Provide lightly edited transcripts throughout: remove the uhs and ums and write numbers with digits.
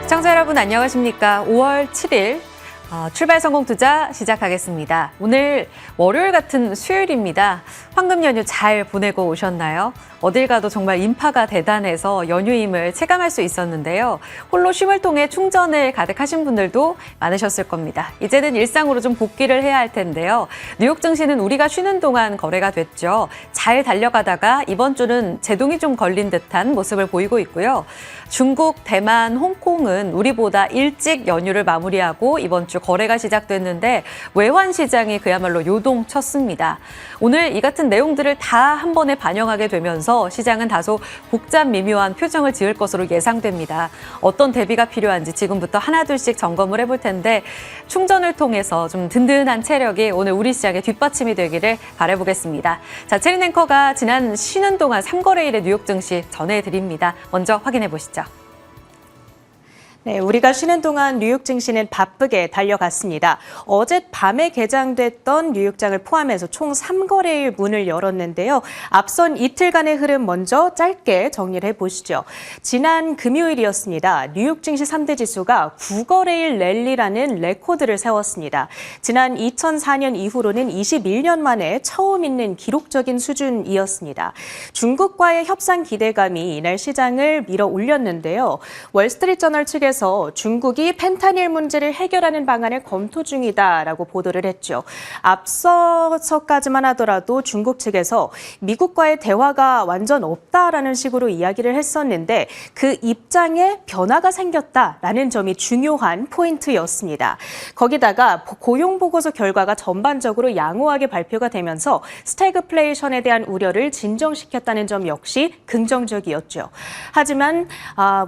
시청자 여러분 안녕하십니까? 5월 7일 출발 성공 투자 시작하겠습니다. 오늘 월요일 같은 수요일입니다. 황금 연휴 잘 보내고 오셨나요? 어딜 가도 정말 인파가 대단해서 연휴임을 체감할 수 있었는데요. 홀로 쉼을 통해 충전을 가득하신 분들도 많으셨을 겁니다. 이제는 일상으로 좀 복귀를 해야 할 텐데요. 뉴욕 증시는 우리가 쉬는 동안 거래가 됐죠. 잘 달려가다가 이번 주는 제동이 좀 걸린 듯한 모습을 보이고 있고요. 중국, 대만, 홍콩은 우리보다 일찍 연휴를 마무리하고 이번 주 거래가 시작됐는데 외환 시장이 그야말로 요동쳤습니다. 오늘 이 같은 내용들을 다 한 번에 반영하게 되면서 시장은 다소 복잡 미묘한 표정을 지을 것으로 예상됩니다. 어떤 대비가 필요한지 지금부터 하나둘씩 점검을 해볼 텐데 충전을 통해서 좀 든든한 체력이 오늘 우리 시장의 뒷받침이 되기를 바라보겠습니다. 자, 체린 앵커가 지난 쉬는 동안 3거래일의 뉴욕 증시 전해드립니다. 먼저 확인해 보시죠. 네, 우리가 쉬는 동안 뉴욕 증시는 바쁘게 달려갔습니다. 어젯밤에 개장됐던 뉴욕장을 포함해서 총 3거래일 문을 열었는데요. 앞선 이틀간의 흐름 먼저 짧게 정리를 해보시죠. 지난 금요일이었습니다. 뉴욕 증시 3대 지수가 9거래일 랠리라는 레코드를 세웠습니다. 지난 2004년 이후로는 21년 만에 처음 있는 기록적인 수준이었습니다. 중국과의 협상 기대감이 이날 시장을 밀어 올렸는데요. 월스트리트저널 측에서 중국이 펜타닐 문제를 해결하는 방안을 검토 중이다라고 보도를 했죠. 앞서서까지만 하더라도 중국 측에서 미국과의 대화가 완전 없다라는 식으로 이야기를 했었는데 그 입장에 변화가 생겼다라는 점이 중요한 포인트였습니다. 거기다가 고용보고서 결과가 전반적으로 양호하게 발표가 되면서 스태그플레이션에 대한 우려를 진정시켰다는 점 역시 긍정적이었죠. 하지만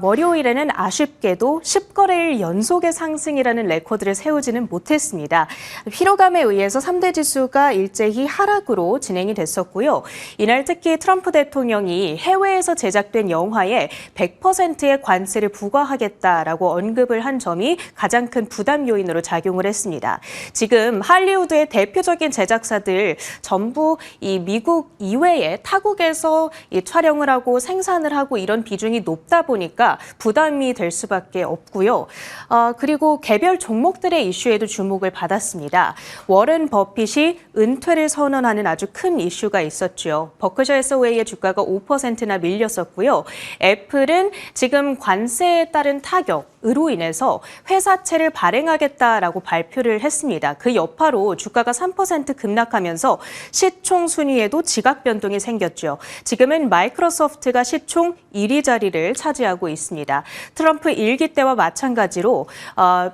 월요일에는 아쉽게도 10거래일 연속의 상승이라는 레코드를 세우지는 못했습니다. 피로감에 의해서 3대 지수가 일제히 하락으로 진행이 됐었고요. 이날 특히 트럼프 대통령이 해외에서 제작된 영화에 100%의 관세를 부과하겠다라고 언급을 한 점이 가장 큰 부담 요인으로 작용을 했습니다. 지금 할리우드의 대표적인 제작사들 전부 이 미국 이외에 타국에서 이 촬영을 하고 생산을 하고 이런 비중이 높다 보니까 부담이 될 수밖에 없고요. 그리고 개별 종목들의 이슈에도 주목을 받았습니다. 워런 버핏이 은퇴를 선언하는 아주 큰 이슈가 있었죠. 버크셔 해서웨이의 주가가 5%나 밀렸었고요. 애플은 지금 관세에 따른 타격으로 인해서 회사채를 발행하겠다라고 발표를 했습니다. 그 여파로 주가가 3% 급락하면서 시총 순위에도 지각 변동이 생겼죠. 지금은 마이크로소프트가 시총 1위 자리를 차지하고 있습니다. 트럼프 일기 때와 마찬가지로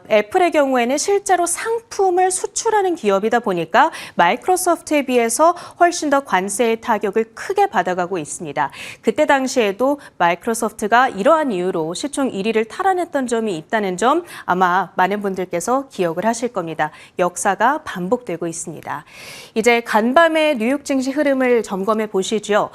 애플의 경우에는 실제로 상품을 수출하는 기업이다 보니까 마이크로소프트에 비해서 훨씬 더 관세의 타격을 크게 받아가고 있습니다. 그때 당시에도 마이크로소프트가 이러한 이유로 시총 1위를 탈환했던 점이 있다는 점 아마 많은 분들께서 기억을 하실 겁니다. 역사가 반복되고 있습니다. 이제 간밤의 뉴욕 증시 흐름을 점검해 보시죠.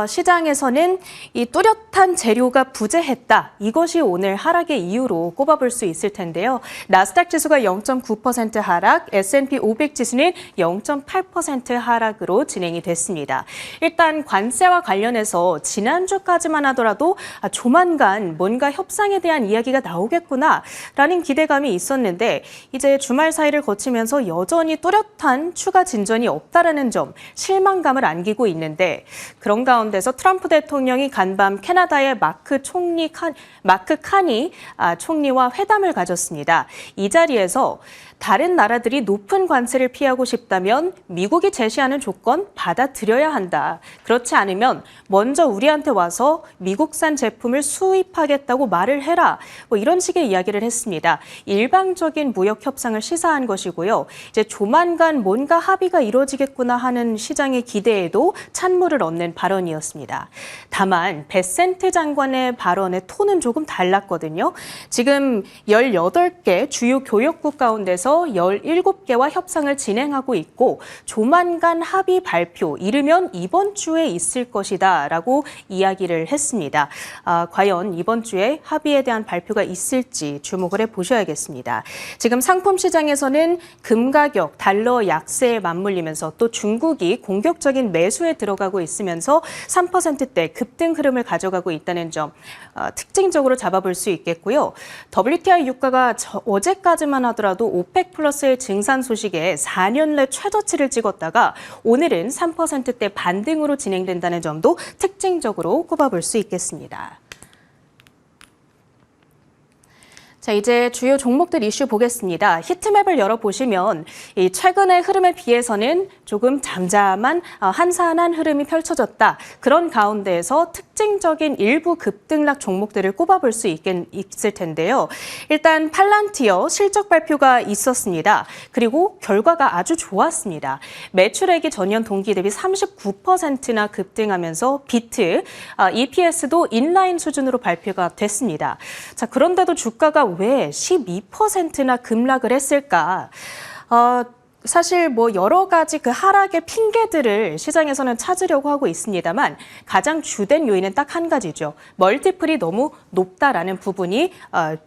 시장에서는 이 뚜렷한 재료가 부재했다. 이것이 오늘 하락의 이유로 꼽아볼 수 있을 텐데요. 나스닥 지수가 0.9% 하락, S&P 500 지수는 0.8% 하락으로 진행이 됐습니다. 일단 관세와 관련해서 지난주까지만 하더라도 조만간 뭔가 협상에 대한 이야기가 나오겠구나라는 기대감이 있었는데 이제 주말 사이를 거치면서 여전히 뚜렷한 추가 진전이 없다라는 점 실망감을 안기고 있는데 그런 가운데서 트럼프 대통령이 간밤 캐나다의 마크 칸이 총리와 회담을 가졌습니다. 이 자리에서 다른 나라들이 높은 관세를 피하고 싶다면 미국이 제시하는 조건 받아들여야 한다. 그렇지 않으면 먼저 우리한테 와서 미국산 제품을 수입하겠다고 말을 해라. 이런 식의 이야기를 했습니다. 일방적인 무역 협상을 시사한 것이고요. 이제 조만간 뭔가 합의가 이루어지겠구나 하는 시장의 기대에도 찬물을 얻는 발언이었습니다. 다만 베센트 장관의 발언의 톤은 조금 달랐거든요. 지금 18개 주요 교역국 가운데서 17개와 협상을 진행하고 있고 조만간 합의 발표, 이르면 이번 주에 있을 것이다 라고 이야기를 했습니다. 과연 이번 주에 합의에 대한 발표가 있을지 주목을 해보셔야겠습니다. 지금 상품 시장에서는 금 가격, 달러 약세에 맞물리면서 또 중국이 공격적인 매수에 들어가고 있으면서 3%대 급등 흐름을 가져가고 있다는 점 특징적으로 잡아볼 수 있겠고 되겠고요. WTI 유가가 어제까지만 하더라도 오펙 플러스의 증산 소식에 4년 내 최저치를 찍었다가 오늘은 3%대 반등으로 진행된다는 점도 특징적으로 꼽아볼 수 있겠습니다. 자, 이제 주요 종목들 이슈 보겠습니다. 히트맵을 열어보시면 이 최근의 흐름에 비해서는 조금 잠잠한 한산한 흐름이 펼쳐졌다. 그런 가운데에서 특징적인 일부 급등락 종목들을 꼽아볼 수 있을 텐데요. 일단 팔란티어 실적 발표가 있었습니다. 그리고 결과가 아주 좋았습니다. 매출액이 전년 동기 대비 39%나 급등하면서 비트, EPS도 인라인 수준으로 발표가 됐습니다. 자, 그런데도 주가가 왜 12%나 급락을 했을까? 사실 여러 가지 그 하락의 핑계들을 시장에서는 찾으려고 하고 있습니다만 가장 주된 요인은 딱 한 가지죠. 멀티플이 너무 높다라는 부분이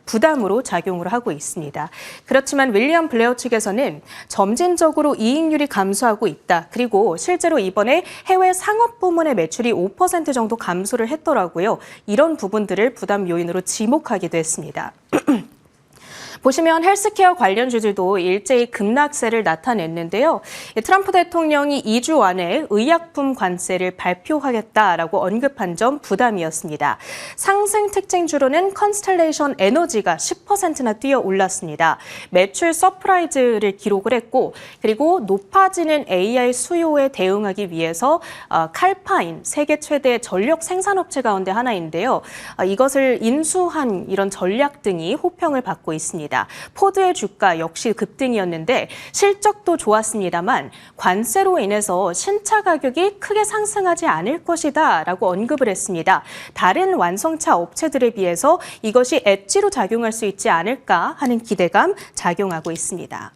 부담으로 작용을 하고 있습니다. 그렇지만 윌리엄 블레어 측에서는 점진적으로 이익률이 감소하고 있다. 그리고 실제로 이번에 해외 상업 부문의 매출이 5% 정도 감소를 했더라고요. 이런 부분들을 부담 요인으로 지목하기도 했습니다. 보시면 헬스케어 관련주들도 일제히 급락세를 나타냈는데요. 트럼프 대통령이 2주 안에 의약품 관세를 발표하겠다라고 언급한 점 부담이었습니다. 상승 특징주로는 컨스텔레이션 에너지가 10%나 뛰어 올랐습니다. 매출 서프라이즈를 기록을 했고 그리고 높아지는 AI 수요에 대응하기 위해서 칼파인, 세계 최대 전력 생산업체 가운데 하나인데요. 이것을 인수한 이런 전략 등이 호평을 받고 있습니다. 포드의 주가 역시 급등이었는데 실적도 좋았습니다만 관세로 인해서 신차 가격이 크게 상승하지 않을 것이다 라고 언급을 했습니다. 다른 완성차 업체들에 비해서 이것이 엣지로 작용할 수 있지 않을까 하는 기대감 작용하고 있습니다.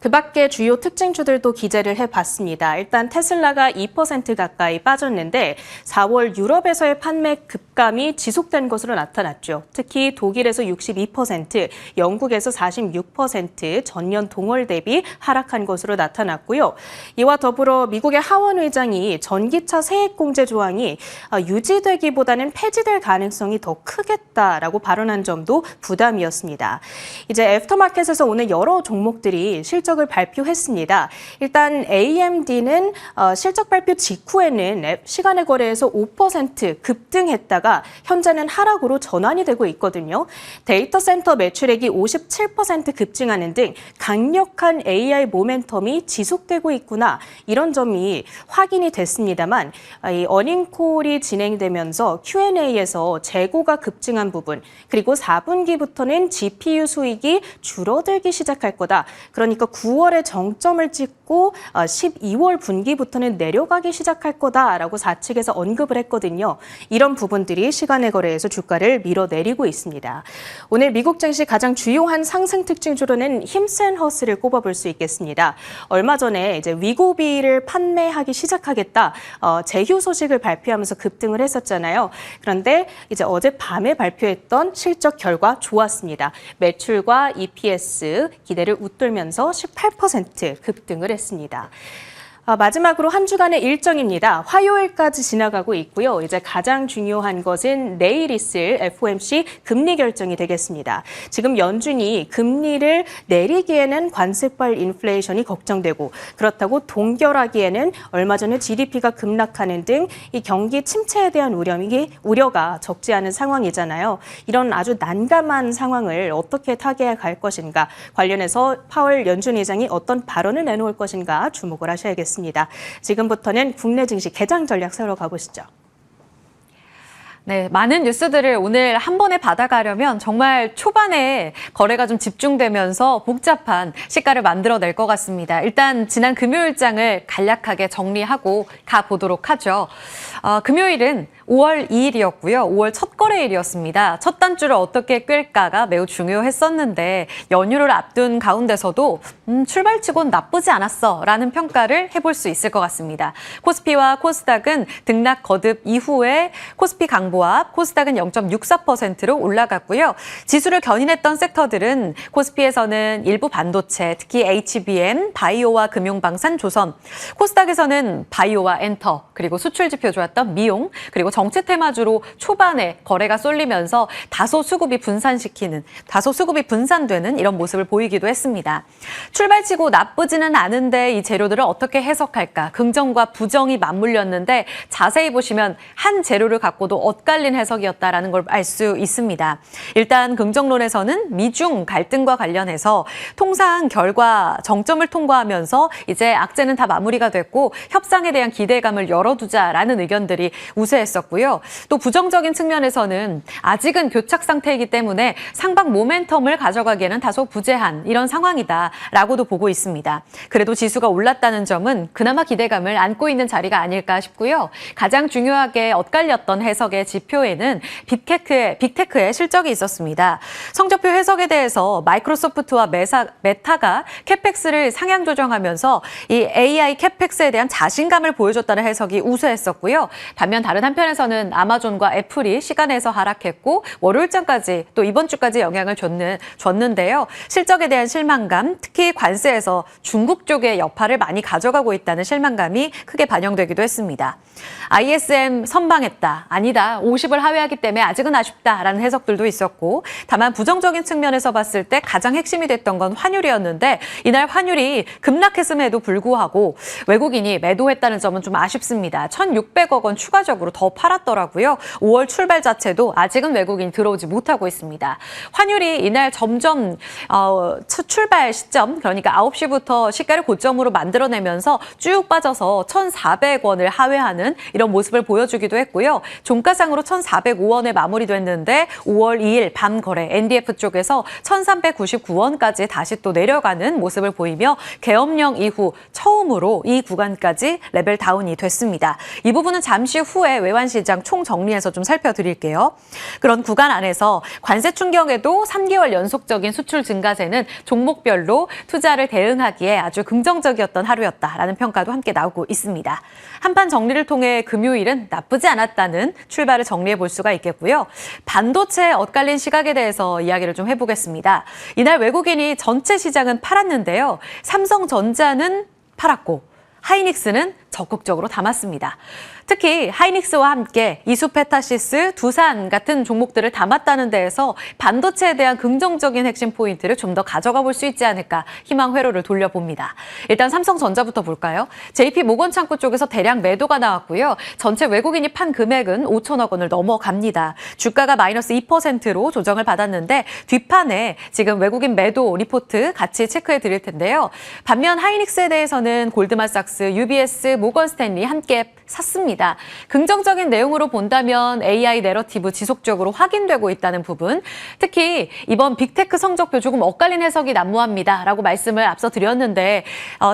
그 밖에 주요 특징주들도 기재를 해봤습니다. 일단 테슬라가 2% 가까이 빠졌는데 4월 유럽에서의 판매 급감이 지속된 것으로 나타났죠. 특히 독일에서 62%, 영국에서 46% 전년 동월 대비 하락한 것으로 나타났고요. 이와 더불어 미국의 하원 의장이 전기차 세액 공제 조항이 유지되기보다는 폐지될 가능성이 더 크겠다라고 발언한 점도 부담이었습니다. 이제 애프터마켓에서 오늘 여러 종목들이 실적을 발표했습니다. 일단 AMD는 실적 발표 직후에는 시간의 거래에서 5% 급등했다가 현재는 하락으로 전환이 되고 있거든요. 데이터 센터 매출액이 57% 급증하는 등 강력한 AI 모멘텀이 지속되고 있구나 이런 점이 확인이 됐습니다만 이 어닝콜이 진행되면서 Q&A에서 재고가 급증한 부분 그리고 4분기부터는 GPU 수익이 줄어들기 시작할 거다. 그러니까 9월에 정점을 찍고 12월 분기부터는 내려가기 시작할 거다라고 사측에서 언급을 했거든요. 이런 부분들이 시간의 거래에서 주가를 밀어내리고 있습니다. 오늘 미국 증시 가장 주요한 상승 특징주로는 힘센 허스를 꼽아볼 수 있겠습니다. 얼마 전에 이제 위고비를 판매하기 시작하겠다 제휴 소식을 발표하면서 급등을 했었잖아요. 그런데 이제 어젯밤에 발표했던 실적 결과 좋았습니다. 매출과 EPS 기대를 웃돌면서 18% 급등을 했습니다. 마지막으로 한 주간의 일정입니다. 화요일까지 지나가고 있고요. 이제 가장 중요한 것은 내일 있을 FOMC 금리 결정이 되겠습니다. 지금 연준이 금리를 내리기에는 관세발 인플레이션이 걱정되고 그렇다고 동결하기에는 얼마 전에 GDP가 급락하는 등 이 경기 침체에 대한 우려가 적지 않은 상황이잖아요. 이런 아주 난감한 상황을 어떻게 타개해 갈 것인가 관련해서 파월 연준 의장이 어떤 발언을 내놓을 것인가 주목을 하셔야겠습니다. 지금부터는 국내 증시 개장 전략 세우러 가보시죠. 네, 많은 뉴스들을 오늘 한 번에 받아가려면 정말 초반에 거래가 좀 집중되면서 복잡한 시가를 만들어낼 것 같습니다. 일단 지난 금요일장을 간략하게 정리하고 가보도록 하죠. 금요일은 5월 2일이었고요. 5월 첫 거래일이었습니다. 첫 단주를 어떻게 끌까가 매우 중요했었는데 연휴를 앞둔 가운데서도 출발치곤 나쁘지 않았어 라는 평가를 해볼 수 있을 것 같습니다. 코스피와 코스닥은 등락 거듭 이후에 코스피 강보 고압, 코스닥은 0.64%로 올라갔고요. 지수를 견인했던 섹터들은 코스피에서는 일부 반도체, 특히 HBM, 바이오와 금융방산, 조선, 코스닥에서는 바이오와 엔터, 그리고 수출 지표 좋았던 미용, 그리고 정치 테마주로 초반에 거래가 쏠리면서 다소 수급이 분산되는 이런 모습을 보이기도 했습니다. 출발치고 나쁘지는 않은데 이 재료들을 어떻게 해석할까? 긍정과 부정이 맞물렸는데 자세히 보시면 한 재료를 갖고도 엇갈린 해석이었다라는 걸 알 수 있습니다. 일단 긍정론에서는 미중 갈등과 관련해서 통상 결과 정점을 통과하면서 이제 악재는 다 마무리가 됐고 협상에 대한 기대감을 열어두자라는 의견들이 우세했었고요. 또 부정적인 측면에서는 아직은 교착 상태이기 때문에 상방 모멘텀을 가져가기에는 다소 부재한 이런 상황이다라고도 보고 있습니다. 그래도 지수가 올랐다는 점은 그나마 기대감을 안고 있는 자리가 아닐까 싶고요. 가장 중요하게 엇갈렸던 해석의 지표에는 빅테크의 실적이 있었습니다. 성적표 해석에 대해서 마이크로소프트와 메타가 캐펙스를 상향 조정하면서 이 AI 캐펙스에 대한 자신감을 보여줬다는 해석이 우세했었고요. 반면 다른 한편에서는 아마존과 애플이 시간에서 하락했고 월요일장까지 또 이번 주까지 영향을 줬는데요. 실적에 대한 실망감, 특히 관세에서 중국 쪽의 여파를 많이 가져가고 있다는 실망감이 크게 반영되기도 했습니다. ISM 선방했다. 아니다. 50을 하회하기 때문에 아직은 아쉽다라는 해석들도 있었고 다만 부정적인 측면에서 봤을 때 가장 핵심이 됐던 건 환율이었는데 이날 환율이 급락했음에도 불구하고 외국인이 매도했다는 점은 좀 아쉽습니다. 1,600억 원 추가적으로 더 팔았더라고요. 5월 출발 자체도 아직은 외국인이 들어오지 못하고 있습니다. 환율이 이날 점점 출발 시점 그러니까 9시부터 시가를 고점으로 만들어내면서 쭉 빠져서 1,400원을 하회하는 이런 모습을 보여주기도 했고요. 종가상으로 1,405원에 마무리됐는데 5월 2일 밤 거래 NDF 쪽에서 1,399원까지 다시 또 내려가는 모습을 보이며 계엄령 이후 처음으로 이 구간까지 레벨 다운이 됐습니다. 이 부분은 잠시 후에 외환시장 총정리해서 좀 살펴드릴게요. 그런 구간 안에서 관세 충격에도 3개월 연속적인 수출 증가세는 종목별로 투자를 대응하기에 아주 긍정적이었던 하루였다라는 평가도 함께 나오고 있습니다. 한판 정리를 통해 금요일은 나쁘지 않았다는 출발을 정리해 볼 수가 있겠고요. 반도체 엇갈린 시각에 대해서 이야기를 좀 해보겠습니다. 이날 외국인이 전체 시장은 팔았는데요. 삼성전자는 팔았고 하이닉스는 적극적으로 담았습니다. 특히 하이닉스와 함께 이수페타시스, 두산 같은 종목들을 담았다는 데에서 반도체에 대한 긍정적인 핵심 포인트를 좀 더 가져가 볼 수 있지 않을까 희망 회로를 돌려봅니다. 일단 삼성전자부터 볼까요? JP 모건 창구 쪽에서 대량 매도가 나왔고요. 전체 외국인이 판 금액은 5천억 원을 넘어갑니다. 주가가 마이너스 2%로 조정을 받았는데 뒷판에 지금 외국인 매도 리포트 같이 체크해 드릴 텐데요. 반면 하이닉스에 대해서는 골드만삭스, UBS, 모건 스탠리 함께 샀습니다. 긍정적인 내용으로 본다면 AI 내러티브 지속적으로 확인되고 있다는 부분, 특히 이번 빅테크 성적표 조금 엇갈린 해석이 난무합니다 라고 말씀을 앞서 드렸는데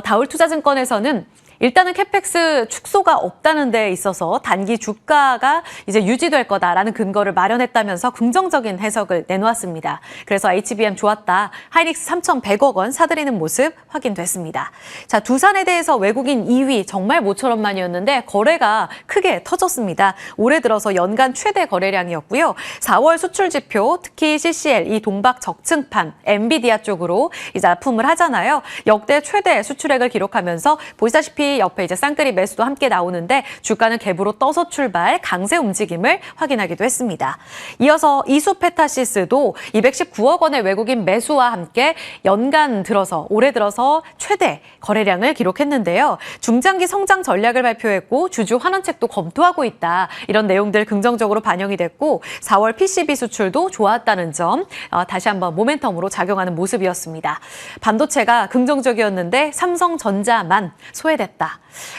다울투자증권에서는 일단은 캐펙스 축소가 없다는 데 있어서 단기 주가가 이제 유지될 거다라는 근거를 마련했다면서 긍정적인 해석을 내놓았습니다. 그래서 HBM 좋았다. 하이닉스 3,100억 원 사들이는 모습 확인됐습니다. 자, 두산에 대해서 외국인 2위 정말 모처럼만이었는데 거래가 크게 터졌습니다. 올해 들어서 연간 최대 거래량이었고요. 4월 수출 지표, 특히 CCL, 이 동박 적층판, 엔비디아 쪽으로 이제 납품을 하잖아요. 역대 최대 수출액을 기록하면서 보시다시피 옆에 이제 쌍끌이 매수도 함께 나오는데 주가는 갭으로 떠서 출발, 강세 움직임을 확인하기도 했습니다. 이어서 이수페타시스도 219억 원의 외국인 매수와 함께 연간 들어서 올해 들어서 최대 거래량을 기록했는데요. 중장기 성장 전략을 발표했고 주주 환원책도 검토하고 있다. 이런 내용들 긍정적으로 반영이 됐고 4월 PCB 수출도 좋았다는 점 다시 한번 모멘텀으로 작용하는 모습이었습니다. 반도체가 긍정적이었는데 삼성전자만 소외됐다.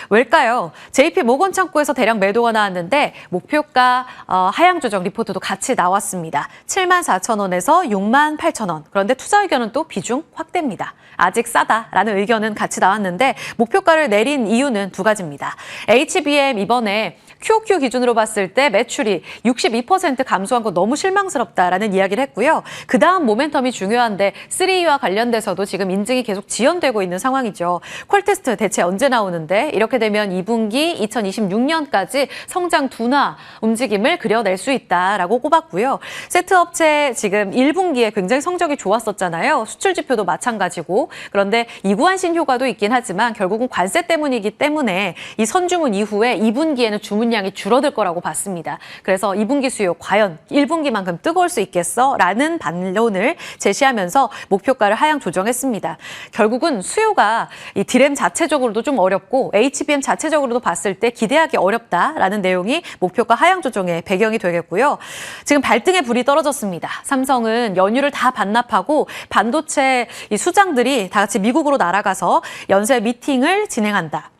왜일까요? JP 모건 창구에서 대량 매도가 나왔는데 목표가 하향 조정 리포트도 같이 나왔습니다. 74,000원에서 68,000원. 그런데 투자 의견은 또 비중 확대입니다. 아직 싸다라는 의견은 같이 나왔는데 목표가를 내린 이유는 두 가지입니다. HBM 이번에 QOQ 기준으로 봤을 때 매출이 62% 감소한 거 너무 실망스럽다라는 이야기를 했고요. 그 다음 모멘텀이 중요한데 3E와 관련돼서도 지금 인증이 계속 지연되고 있는 상황이죠. 퀄테스트 대체 언제 나오는데 이렇게 되면 2분기 2026년까지 성장 둔화 움직임을 그려낼 수 있다라고 꼽았고요. 세트 업체 지금 1분기에 굉장히 성적이 좋았었잖아요. 수출 지표도 마찬가지고. 그런데 이구환신 효과도 있긴 하지만 결국은 관세 때문이기 때문에 이 선주문 이후에 2분기에는 주문량이 줄어들 거라고 봤습니다. 그래서 2분기 수요 과연 1분기만큼 뜨거울 수 있겠어? 라는 반론을 제시하면서 목표가를 하향 조정했습니다. 결국은 수요가 이 디램 자체적으로도 좀 어렵고 HBM 자체적으로도 봤을 때 기대하기 어렵다라는 내용이 목표가 하향 조정의 배경이 되겠고요. 지금 발등에 불이 떨어졌습니다. 삼성은 연휴를 다 반납하고 반도체 이 수장들이 다 같이 미국으로 날아가서 연쇄 미팅을 진행한다.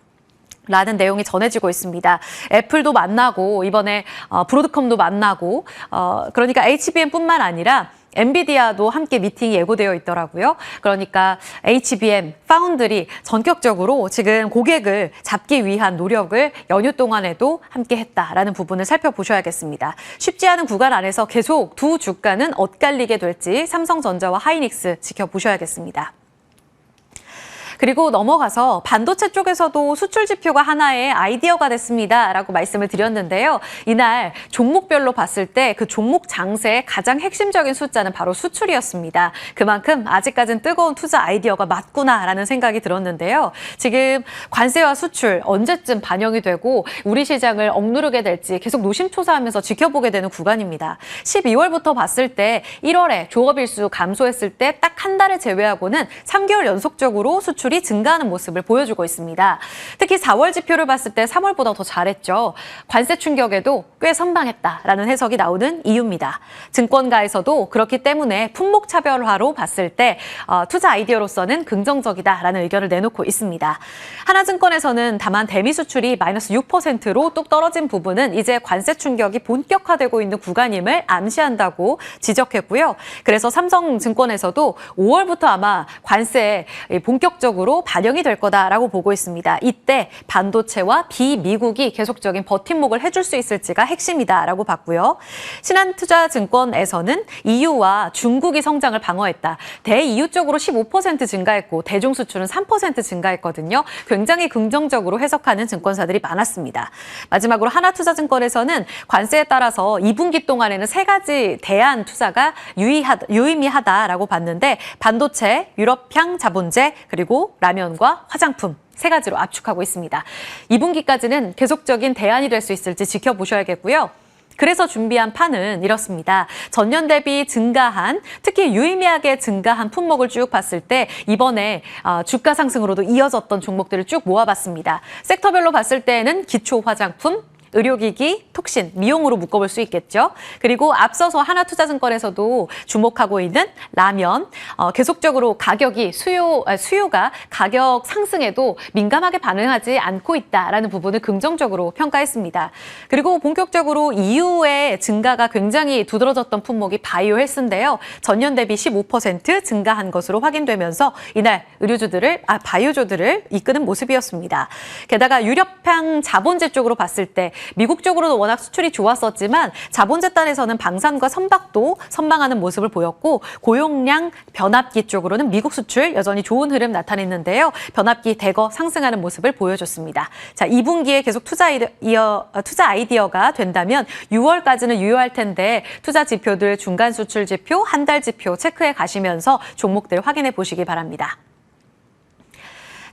라는 내용이 전해지고 있습니다. 애플도 만나고 이번에 브로드컴도 만나고 그러니까 HBM뿐만 아니라 엔비디아도 함께 미팅이 예고되어 있더라고요. 그러니까 HBM, 파운드리 전격적으로 지금 고객을 잡기 위한 노력을 연휴 동안에도 함께 했다라는 부분을 살펴보셔야겠습니다. 쉽지 않은 구간 안에서 계속 두 주가는 엇갈리게 될지 삼성전자와 하이닉스 지켜보셔야겠습니다. 그리고 넘어가서 반도체 쪽에서도 수출 지표가 하나의 아이디어가 됐습니다라고 말씀을 드렸는데요. 이날 종목별로 봤을 때 그 종목 장세의 가장 핵심적인 숫자는 바로 수출이었습니다. 그만큼 아직까지는 뜨거운 투자 아이디어가 맞구나라는 생각이 들었는데요. 지금 관세와 수출 언제쯤 반영이 되고 우리 시장을 억누르게 될지 계속 노심초사하면서 지켜보게 되는 구간입니다. 12월부터 봤을 때 1월에 조업일수 감소했을 때 딱 한 달을 제외하고는 3개월 연속적으로 수출이 증가하는 모습을 보여주고 있습니다. 특히 4월 지표를 봤을 때 3월보다 더 잘했죠. 관세 충격에도 꽤 선방했다라는 해석이 나오는 이유입니다. 증권가에서도 그렇기 때문에 품목 차별화로 봤을 때 투자 아이디어로서는 긍정적이다라는 의견을 내놓고 있습니다. 하나증권에서는 다만 대미 수출이 마이너스 6%로 뚝 떨어진 부분은 이제 관세 충격이 본격화되고 있는 구간임을 암시한다고 지적했고요. 그래서 삼성증권에서도 5월부터 아마 관세에 본격적으로 반영이 될 거다라고 보고 있습니다. 이때 반도체와 비미국이 계속적인 버팀목을 해줄 수 있을지가 핵심이다라고 봤고요. 신한투자증권에서는 EU와 중국이 성장을 방어했다. 대EU 쪽으로 15% 증가했고 대중 수출은 3% 증가했거든요. 굉장히 긍정적으로 해석하는 증권사들이 많았습니다. 마지막으로 하나투자증권에서는 관세에 따라서 2분기 동안에는 3가지 대안 투자가 유의미하다라고 봤는데 반도체, 유럽향 자본재, 그리고 라면과 화장품 3가지로 압축하고 있습니다. 2분기까지는 계속적인 대안이 될 수 있을지 지켜보셔야겠고요. 그래서 준비한 판은 이렇습니다. 전년 대비 증가한, 특히 유의미하게 증가한 품목을 쭉 봤을 때 이번에 주가 상승으로도 이어졌던 종목들을 쭉 모아봤습니다. 섹터별로 봤을 때는 기초 화장품, 의료기기, 톡신, 미용으로 묶어볼 수 있겠죠. 그리고 앞서서 하나투자증권에서도 주목하고 있는 라면, 계속적으로 가격이 수요가 가격 상승에도 민감하게 반응하지 않고 있다라는 부분을 긍정적으로 평가했습니다. 그리고 본격적으로 EU의 증가가 굉장히 두드러졌던 품목이 바이오 헬스인데요. 전년 대비 15% 증가한 것으로 확인되면서 이날 바이오주들을 이끄는 모습이었습니다. 게다가 유럽향 자본재 쪽으로 봤을 때 미국 쪽으로도 워낙 수출이 좋았었지만 자본재 단에서는 방산과 선박도 선방하는 모습을 보였고 고용량 변압기 쪽으로는 미국 수출 여전히 좋은 흐름 나타냈는데요. 변압기 대거 상승하는 모습을 보여줬습니다. 자, 2분기에 계속 투자 아이디어가 된다면 6월까지는 유효할 텐데 투자 지표들 중간 수출 지표, 한 달 지표 체크해 가시면서 종목들 확인해 보시기 바랍니다.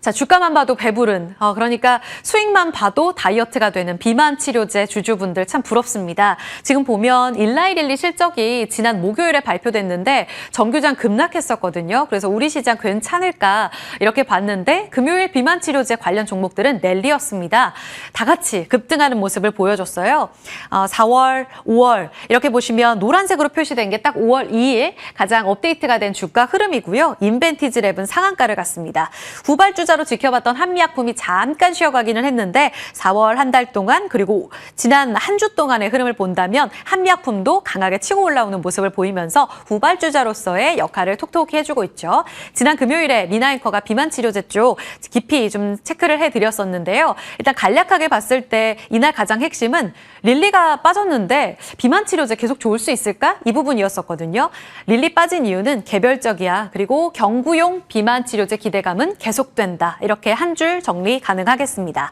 자, 주가만 봐도 배부른, 그러니까 수익만 봐도 다이어트가 되는 비만 치료제 주주분들 참 부럽습니다. 지금 보면 일라이릴리 실적이 지난 목요일에 발표됐는데 정규장 급락했었거든요. 그래서 우리 시장 괜찮을까 이렇게 봤는데 금요일 비만 치료제 관련 종목들은 랠리였습니다. 다 같이 급등하는 모습을 보여줬어요. 4월, 5월 이렇게 보시면 노란색으로 표시된 게 딱 5월 2일 가장 업데이트가 된 주가 흐름이고요. 인벤티지 랩은 상한가를 갔습니다. 후발주자 우월주자로 지켜봤던 한미약품이 잠깐 쉬어가기는 했는데 4월 한 달 동안 그리고 지난 한 주 동안의 흐름을 본다면 한미약품도 강하게 치고 올라오는 모습을 보이면서 후발주자로서의 역할을 톡톡히 해주고 있죠. 지난 금요일에 미나앵커가 비만 치료제 쪽 깊이 좀 체크를 해드렸었는데요. 일단 간략하게 봤을 때 이날 가장 핵심은 릴리가 빠졌는데 비만 치료제 계속 좋을 수 있을까? 이 부분이었었거든요. 릴리 빠진 이유는 개별적이야. 그리고 경구용 비만 치료제 기대감은 계속된다. 이렇게 한 줄 정리 가능하겠습니다.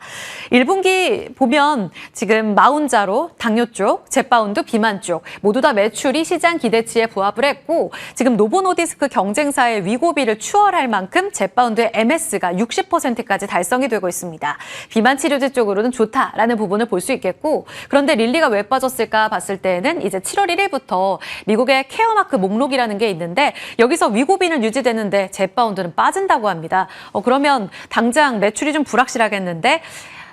1분기 보면 지금 마운자로 당뇨 쪽, 젯바운드 비만 쪽 모두 다 매출이 시장 기대치에 부합을 했고 지금 노보노디스크 경쟁사의 위고비를 추월할 만큼 젯바운드의 MS가 60%까지 달성이 되고 있습니다. 비만 치료제 쪽으로는 좋다라는 부분을 볼 수 있겠고 그런데 릴리가 왜 빠졌을까 봤을 때에는 이제 7월 1일부터 미국의 케어마크 목록이라는 게 있는데 여기서 위고비는 유지되는데 젯바운드는 빠진다고 합니다. 그러면 당장 매출이 좀 불확실하겠는데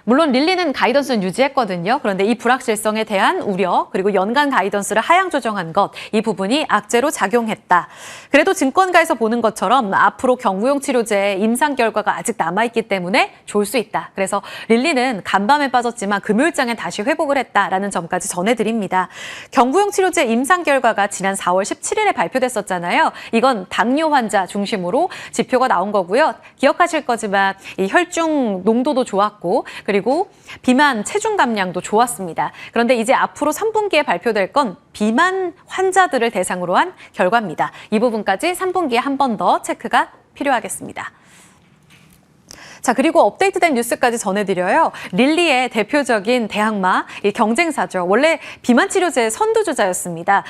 물론 릴리는 가이던스는 유지했거든요. 그런데 이 불확실성에 대한 우려 그리고 연간 가이던스를 하향 조정한 것 이 부분이 악재로 작용했다. 그래도 증권가에서 보는 것처럼 앞으로 경구용 치료제의 임상 결과가 아직 남아있기 때문에 좋을 수 있다. 그래서 릴리는 간밤에 빠졌지만 금요일장에 다시 회복을 했다라는 점까지 전해드립니다. 경구용 치료제 임상 결과가 지난 4월 17일에 발표됐었잖아요. 이건 당뇨 환자 중심으로 지표가 나온 거고요. 기억하실 거지만 이 혈중 농도도 좋았고 그리고 비만 체중 감량도 좋았습니다. 그런데 이제 앞으로 3분기에 발표될 건 비만 환자들을 대상으로 한 결과입니다. 이 부분까지 3분기에 한 번 더 체크가 필요하겠습니다. 자, 그리고 업데이트된 뉴스까지 전해드려요. 릴리의 대표적인 대항마, 이 경쟁사죠. 원래 비만 치료제의 선두주자였습니다.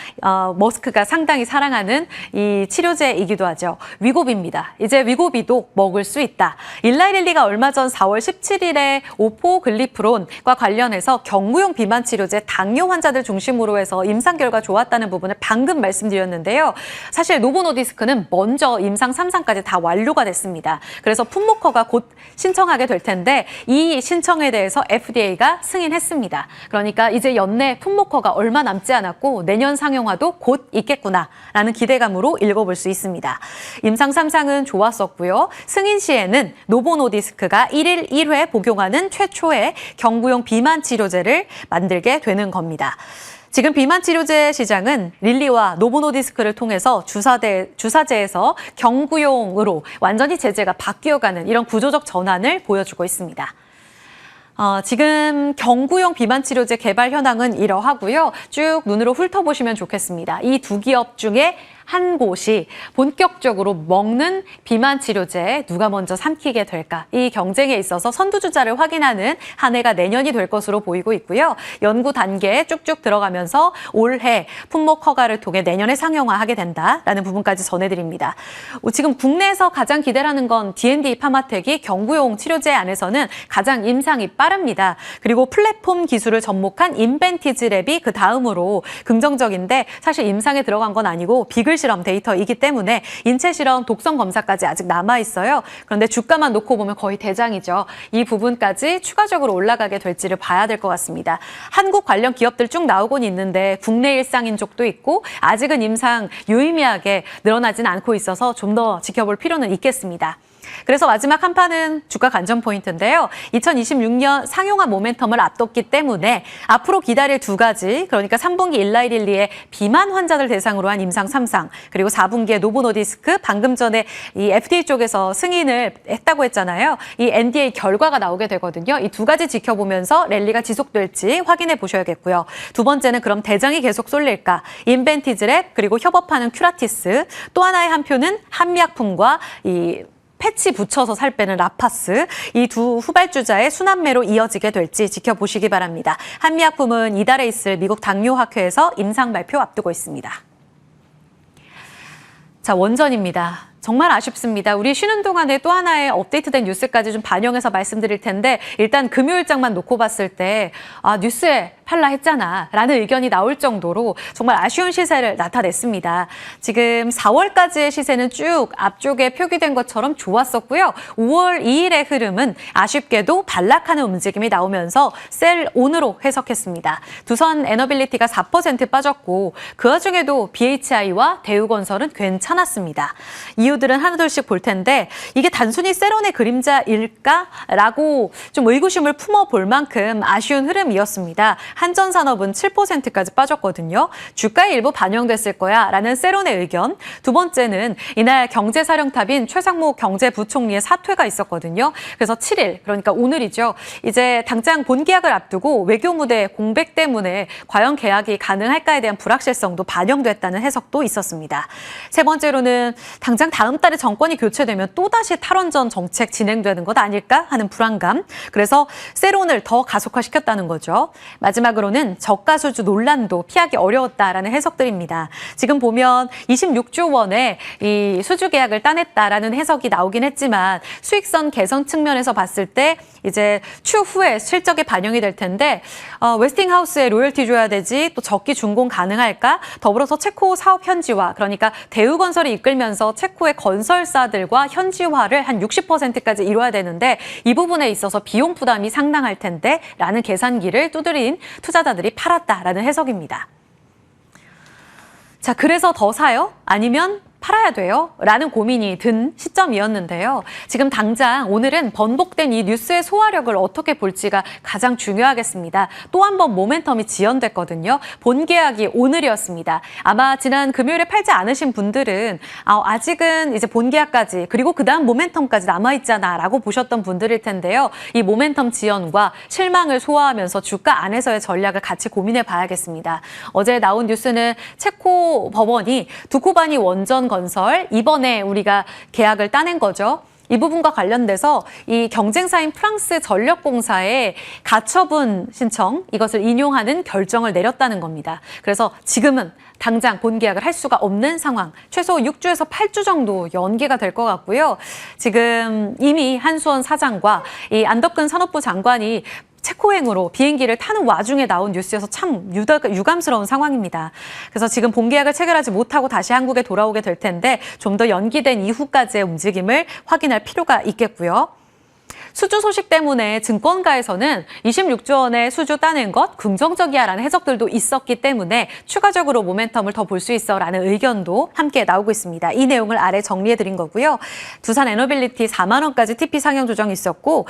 머스크가 상당히 사랑하는 이 치료제이기도 하죠. 위고비입니다. 이제 위고비도 먹을 수 있다. 일라이 릴리가 얼마 전 4월 17일에 오포글리프론과 관련해서 경구용 비만 치료제 당뇨 환자들 중심으로 해서 임상 결과 좋았다는 부분을 방금 말씀드렸는데요. 사실 노보노디스크는 먼저 임상 3상까지 다 완료가 됐습니다. 그래서 품목허가 곧 신청하게 될 텐데 이 신청에 대해서 FDA가 승인했습니다. 그러니까 이제 연내 품목허가 얼마 남지 않았고 내년 상용화도 곧 있겠구나라는 기대감으로 읽어볼 수 있습니다. 임상 3상은 좋았었고요. 승인 시에는 노보노디스크가 1일 1회 복용하는 최초의 경구용 비만 치료제를 만들게 되는 겁니다. 지금 비만 치료제 시장은 릴리와 노보노디스크를 통해서 주사제에서 경구용으로 완전히 제재가 바뀌어가는 이런 구조적 전환을 보여주고 있습니다. 지금 경구용 비만 치료제 개발 현황은 이러하고요. 쭉 눈으로 훑어보시면 좋겠습니다. 이 두 기업 중에 한 곳이 본격적으로 먹는 비만 치료제 누가 먼저 삼키게 될까? 이 경쟁에 있어서 선두주자를 확인하는 한 해가 내년이 될 것으로 보이고 있고요. 연구 단계에 쭉쭉 들어가면서 올해 품목 허가를 통해 내년에 상용화하게 된다라는 부분까지 전해드립니다. 지금 국내에서 가장 기대라는 건 D&D 파마텍이 경구용 치료제 안에서는 가장 임상이 빠릅니다. 그리고 플랫폼 기술을 접목한 인벤티즈랩이 그 다음으로 긍정적인데 사실 임상에 들어간 건 아니고 비글 실험 데이터이기 때문에 인체 실험 독성 검사까지 아직 남아 있어요. 그런데 주가만 놓고 보면 거의 대장이죠. 이 부분까지 추가적으로 올라가게 될지를 봐야 될 것 같습니다. 한국 관련 기업들 쭉 나오곤 있는데 국내 일상인족도 있고 아직은 임상 유의미하게 늘어나진 않고 있어서 좀 더 지켜볼 필요는 있겠습니다. 그래서 마지막 한 판은 주가 관전 포인트인데요. 2026년 상용화 모멘텀을 앞뒀기 때문에 앞으로 기다릴 두 가지, 그러니까 3분기 일라이 릴리의 비만 환자들 대상으로 한 임상 3상, 그리고 4분기에 노보노디스크, 방금 전에 이 FDA 쪽에서 승인을 했다고 했잖아요. 이 NDA 결과가 나오게 되거든요. 이 두 가지 지켜보면서 랠리가 지속될지 확인해 보셔야겠고요. 두 번째는 그럼 대장이 계속 쏠릴까? 인벤티즈랩, 그리고 협업하는 큐라티스, 또 하나의 한 표는 한미약품과 이 패치 붙여서 살 빼는 라파스, 이 두 후발주자의 순환매로 이어지게 될지 지켜보시기 바랍니다. 한미약품은 이달에 있을 미국 당뇨학회에서 임상 발표 앞두고 있습니다. 자, 원전입니다. 정말 아쉽습니다. 우리 쉬는 동안에 또 하나의 업데이트된 뉴스까지 좀 반영해서 말씀드릴 텐데 일단 금요일장만 놓고 봤을 때 뉴스에 팔라 했잖아 라는 의견이 나올 정도로 정말 아쉬운 시세를 나타냈습니다. 지금 4월까지의 시세는 쭉 앞쪽에 표기된 것처럼 좋았었고요. 5월 2일의 흐름은 아쉽게도 반락하는 움직임이 나오면서 셀온으로 해석했습니다. 두산 에너빌리티가 4% 빠졌고 그 와중에도 BHI와 대우건설은 괜찮았습니다. 이유는 배우들은 하나둘씩 볼 텐데 이게 단순히 세론의 그림자일까라고 좀 의구심을 품어볼 만큼 아쉬운 흐름이었습니다. 한전산업은 7%까지 빠졌거든요. 주가에 일부 반영됐을 거야 라는 세론의 의견. 두 번째는 이날 경제사령탑인 최상무 경제부총리의 사퇴가 있었거든요. 그래서 7일, 그러니까 오늘이죠. 이제 당장 본계약을 앞두고 외교무대 공백 때문에 과연 계약이 가능할까에 대한 불확실성도 반영됐다는 해석도 있었습니다. 세 번째로는 당장 다음 달에 정권이 교체되면 또다시 탈원전 정책 진행되는 것 아닐까 하는 불안감. 그래서 세론을 더 가속화시켰다는 거죠. 마지막으로는 저가수주 논란도 피하기 어려웠다라는 해석들입니다. 지금 보면 26조 원의 이 수주 계약을 따냈다라는 해석이 나오긴 했지만 수익성 개선 측면에서 봤을 때 이제 추후에 실적에 반영이 될 텐데 웨스팅하우스에 로열티 줘야 되지 또 적기 준공 가능할까? 더불어서 체코 사업 현지화 그러니까 대우건설이 이끌면서 체코의 건설사들과 현지화를 한 60%까지 이뤄야 되는데 이 부분에 있어서 비용 부담이 상당할 텐데 라는 계산기를 두드린 투자자들이 팔았다라는 해석입니다. 자, 그래서 더 사요? 아니면 팔아야 돼요? 라는 고민이 든 시점이었는데요. 지금 당장 오늘은 번복된 이 뉴스의 소화력을 어떻게 볼지가 가장 중요하겠습니다. 또 한 번 모멘텀이 지연됐거든요. 본계약이 오늘이었습니다. 아마 지난 금요일에 팔지 않으신 분들은 아직은 이제 본계약까지 그리고 그다음 모멘텀까지 남아있잖아 라고 보셨던 분들일 텐데요. 이 모멘텀 지연과 실망을 소화하면서 주가 안에서의 전략을 같이 고민해 봐야겠습니다. 어제 나온 뉴스는 체코 법원이 두코바니 원전 건설 이번에 우리가 계약을 따낸 거죠. 이 부분과 관련돼서 이 경쟁사인 프랑스 전력공사의 가처분 신청 이것을 인용하는 결정을 내렸다는 겁니다. 그래서 지금은 당장 본계약을 할 수가 없는 상황. 최소 6주에서 8주 정도 연기가 될 것 같고요. 지금 이미 한수원 사장과 이 안덕근 산업부 장관이 체코행으로 비행기를 타는 와중에 나온 뉴스여서 참 유감스러운 상황입니다. 그래서 지금 본계약을 체결하지 못하고 다시 한국에 돌아오게 될 텐데 좀 더 연기된 이후까지의 움직임을 확인할 필요가 있겠고요. 수주 소식 때문에 증권가에서는 26조 원의 수주 따낸 것 긍정적이야라는 해석들도 있었기 때문에 추가적으로 모멘텀을 더 볼 수 있어라는 의견도 함께 나오고 있습니다. 이 내용을 아래 정리해드린 거고요. 두산 에너빌리티 4만 원까지 TP 상향 조정이 있었고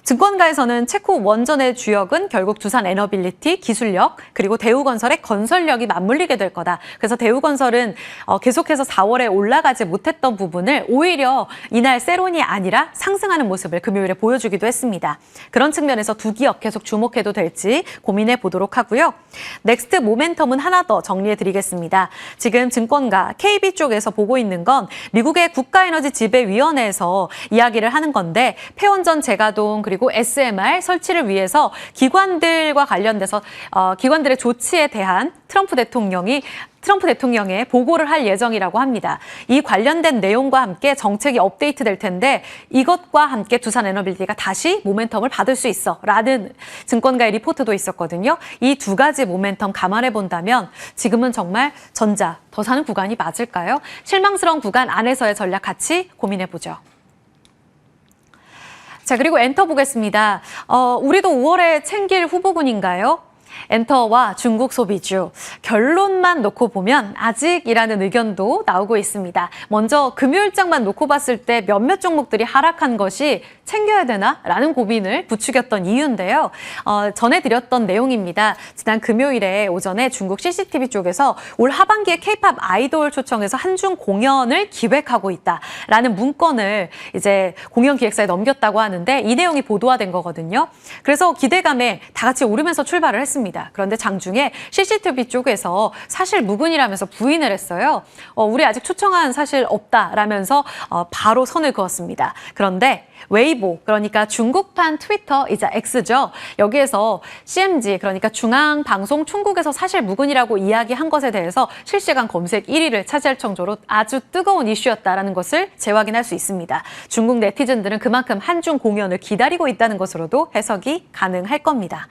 증권가에서는 체코 원전의 주역은 결국 두산 에너빌리티, 기술력, 그리고 대우건설의 건설력이 맞물리게 될 거다. 그래서 대우건설은 계속해서 4월에 올라가지 못했던 부분을 오히려 이날 세론이 아니라 상승하는 모습을 금요일에 보여주기도 했습니다. 그런 측면에서 두 기업 계속 주목해도 될지 고민해 보도록 하고요. 넥스트 모멘텀은 하나 더 정리해 드리겠습니다. 지금 증권가 KB 쪽에서 보고 있는 건 미국의 국가에너지지배위원회에서 이야기를 하는 건데 폐원전 재가동 그리고 SMR 설치를 위해서 기관들과 관련돼서 기관들의 조치에 대한 트럼프 대통령의 보고를 할 예정이라고 합니다. 이 관련된 내용과 함께 정책이 업데이트될 텐데 이것과 함께 두산 에너빌리티가 다시 모멘텀을 받을 수 있어라는 증권가의 리포트도 있었거든요. 이 두 가지 모멘텀 감안해 본다면 지금은 정말 전자 더 사는 구간이 맞을까요? 실망스러운 구간 안에서의 전략 같이 고민해 보죠. 자, 그리고 엔터 보겠습니다. 우리도 5월에 챙길 후보군인가요? 엔터와 중국 소비주 결론만 놓고 보면 아직이라는 의견도 나오고 있습니다. 먼저 금요일장만 놓고 봤을 때 몇몇 종목들이 하락한 것이 챙겨야 되나? 라는 고민을 부추겼던 이유인데요. 전해드렸던 내용입니다. 지난 금요일에 오전에 중국 CCTV 쪽에서 올 하반기에 K-팝 아이돌 초청해서 한중 공연을 기획하고 있다라는 문건을 이제 공연 기획사에 넘겼다고 하는데 이 내용이 보도화된 거거든요. 그래서 기대감에 다 같이 오르면서 출발을 했습니다. 그런데 장중에 CCTV 쪽에서 사실 무근이라면서 부인을 했어요. 우리 아직 초청한 사실 없다라면서 바로 선을 그었습니다. 그런데 웨이보, 그러니까 중국판 트위터이자 X죠. 여기에서 CMG, 그러니까 중앙방송총국에서 사실 무근이라고 이야기한 것에 대해서 실시간 검색 1위를 차지할 정도로 아주 뜨거운 이슈였다라는 것을 재확인할 수 있습니다. 중국 네티즌들은 그만큼 한중 공연을 기다리고 있다는 것으로도 해석이 가능할 겁니다.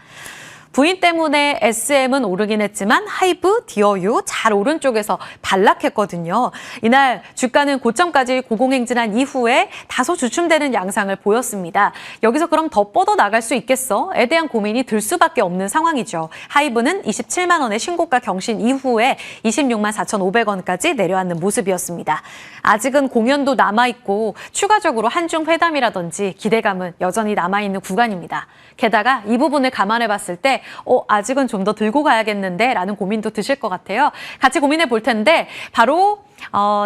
부인 때문에 SM은 오르긴 했지만 하이브, 디어유 잘 오른쪽에서 반락했거든요. 이날 주가는 고점까지 고공행진한 이후에 다소 주춤되는 양상을 보였습니다. 여기서 그럼 더 뻗어 나갈 수 있겠어?에 대한 고민이 들 수밖에 없는 상황이죠. 하이브는 27만 원의 신고가 경신 이후에 26만 4,500원까지 내려앉는 모습이었습니다. 아직은 공연도 남아있고 추가적으로 한중 회담이라든지 기대감은 여전히 남아있는 구간입니다. 게다가 이 부분을 감안해 봤을 때 아직은 좀 더 들고 가야겠는데 라는 고민도 드실 것 같아요. 같이 고민해 볼 텐데 바로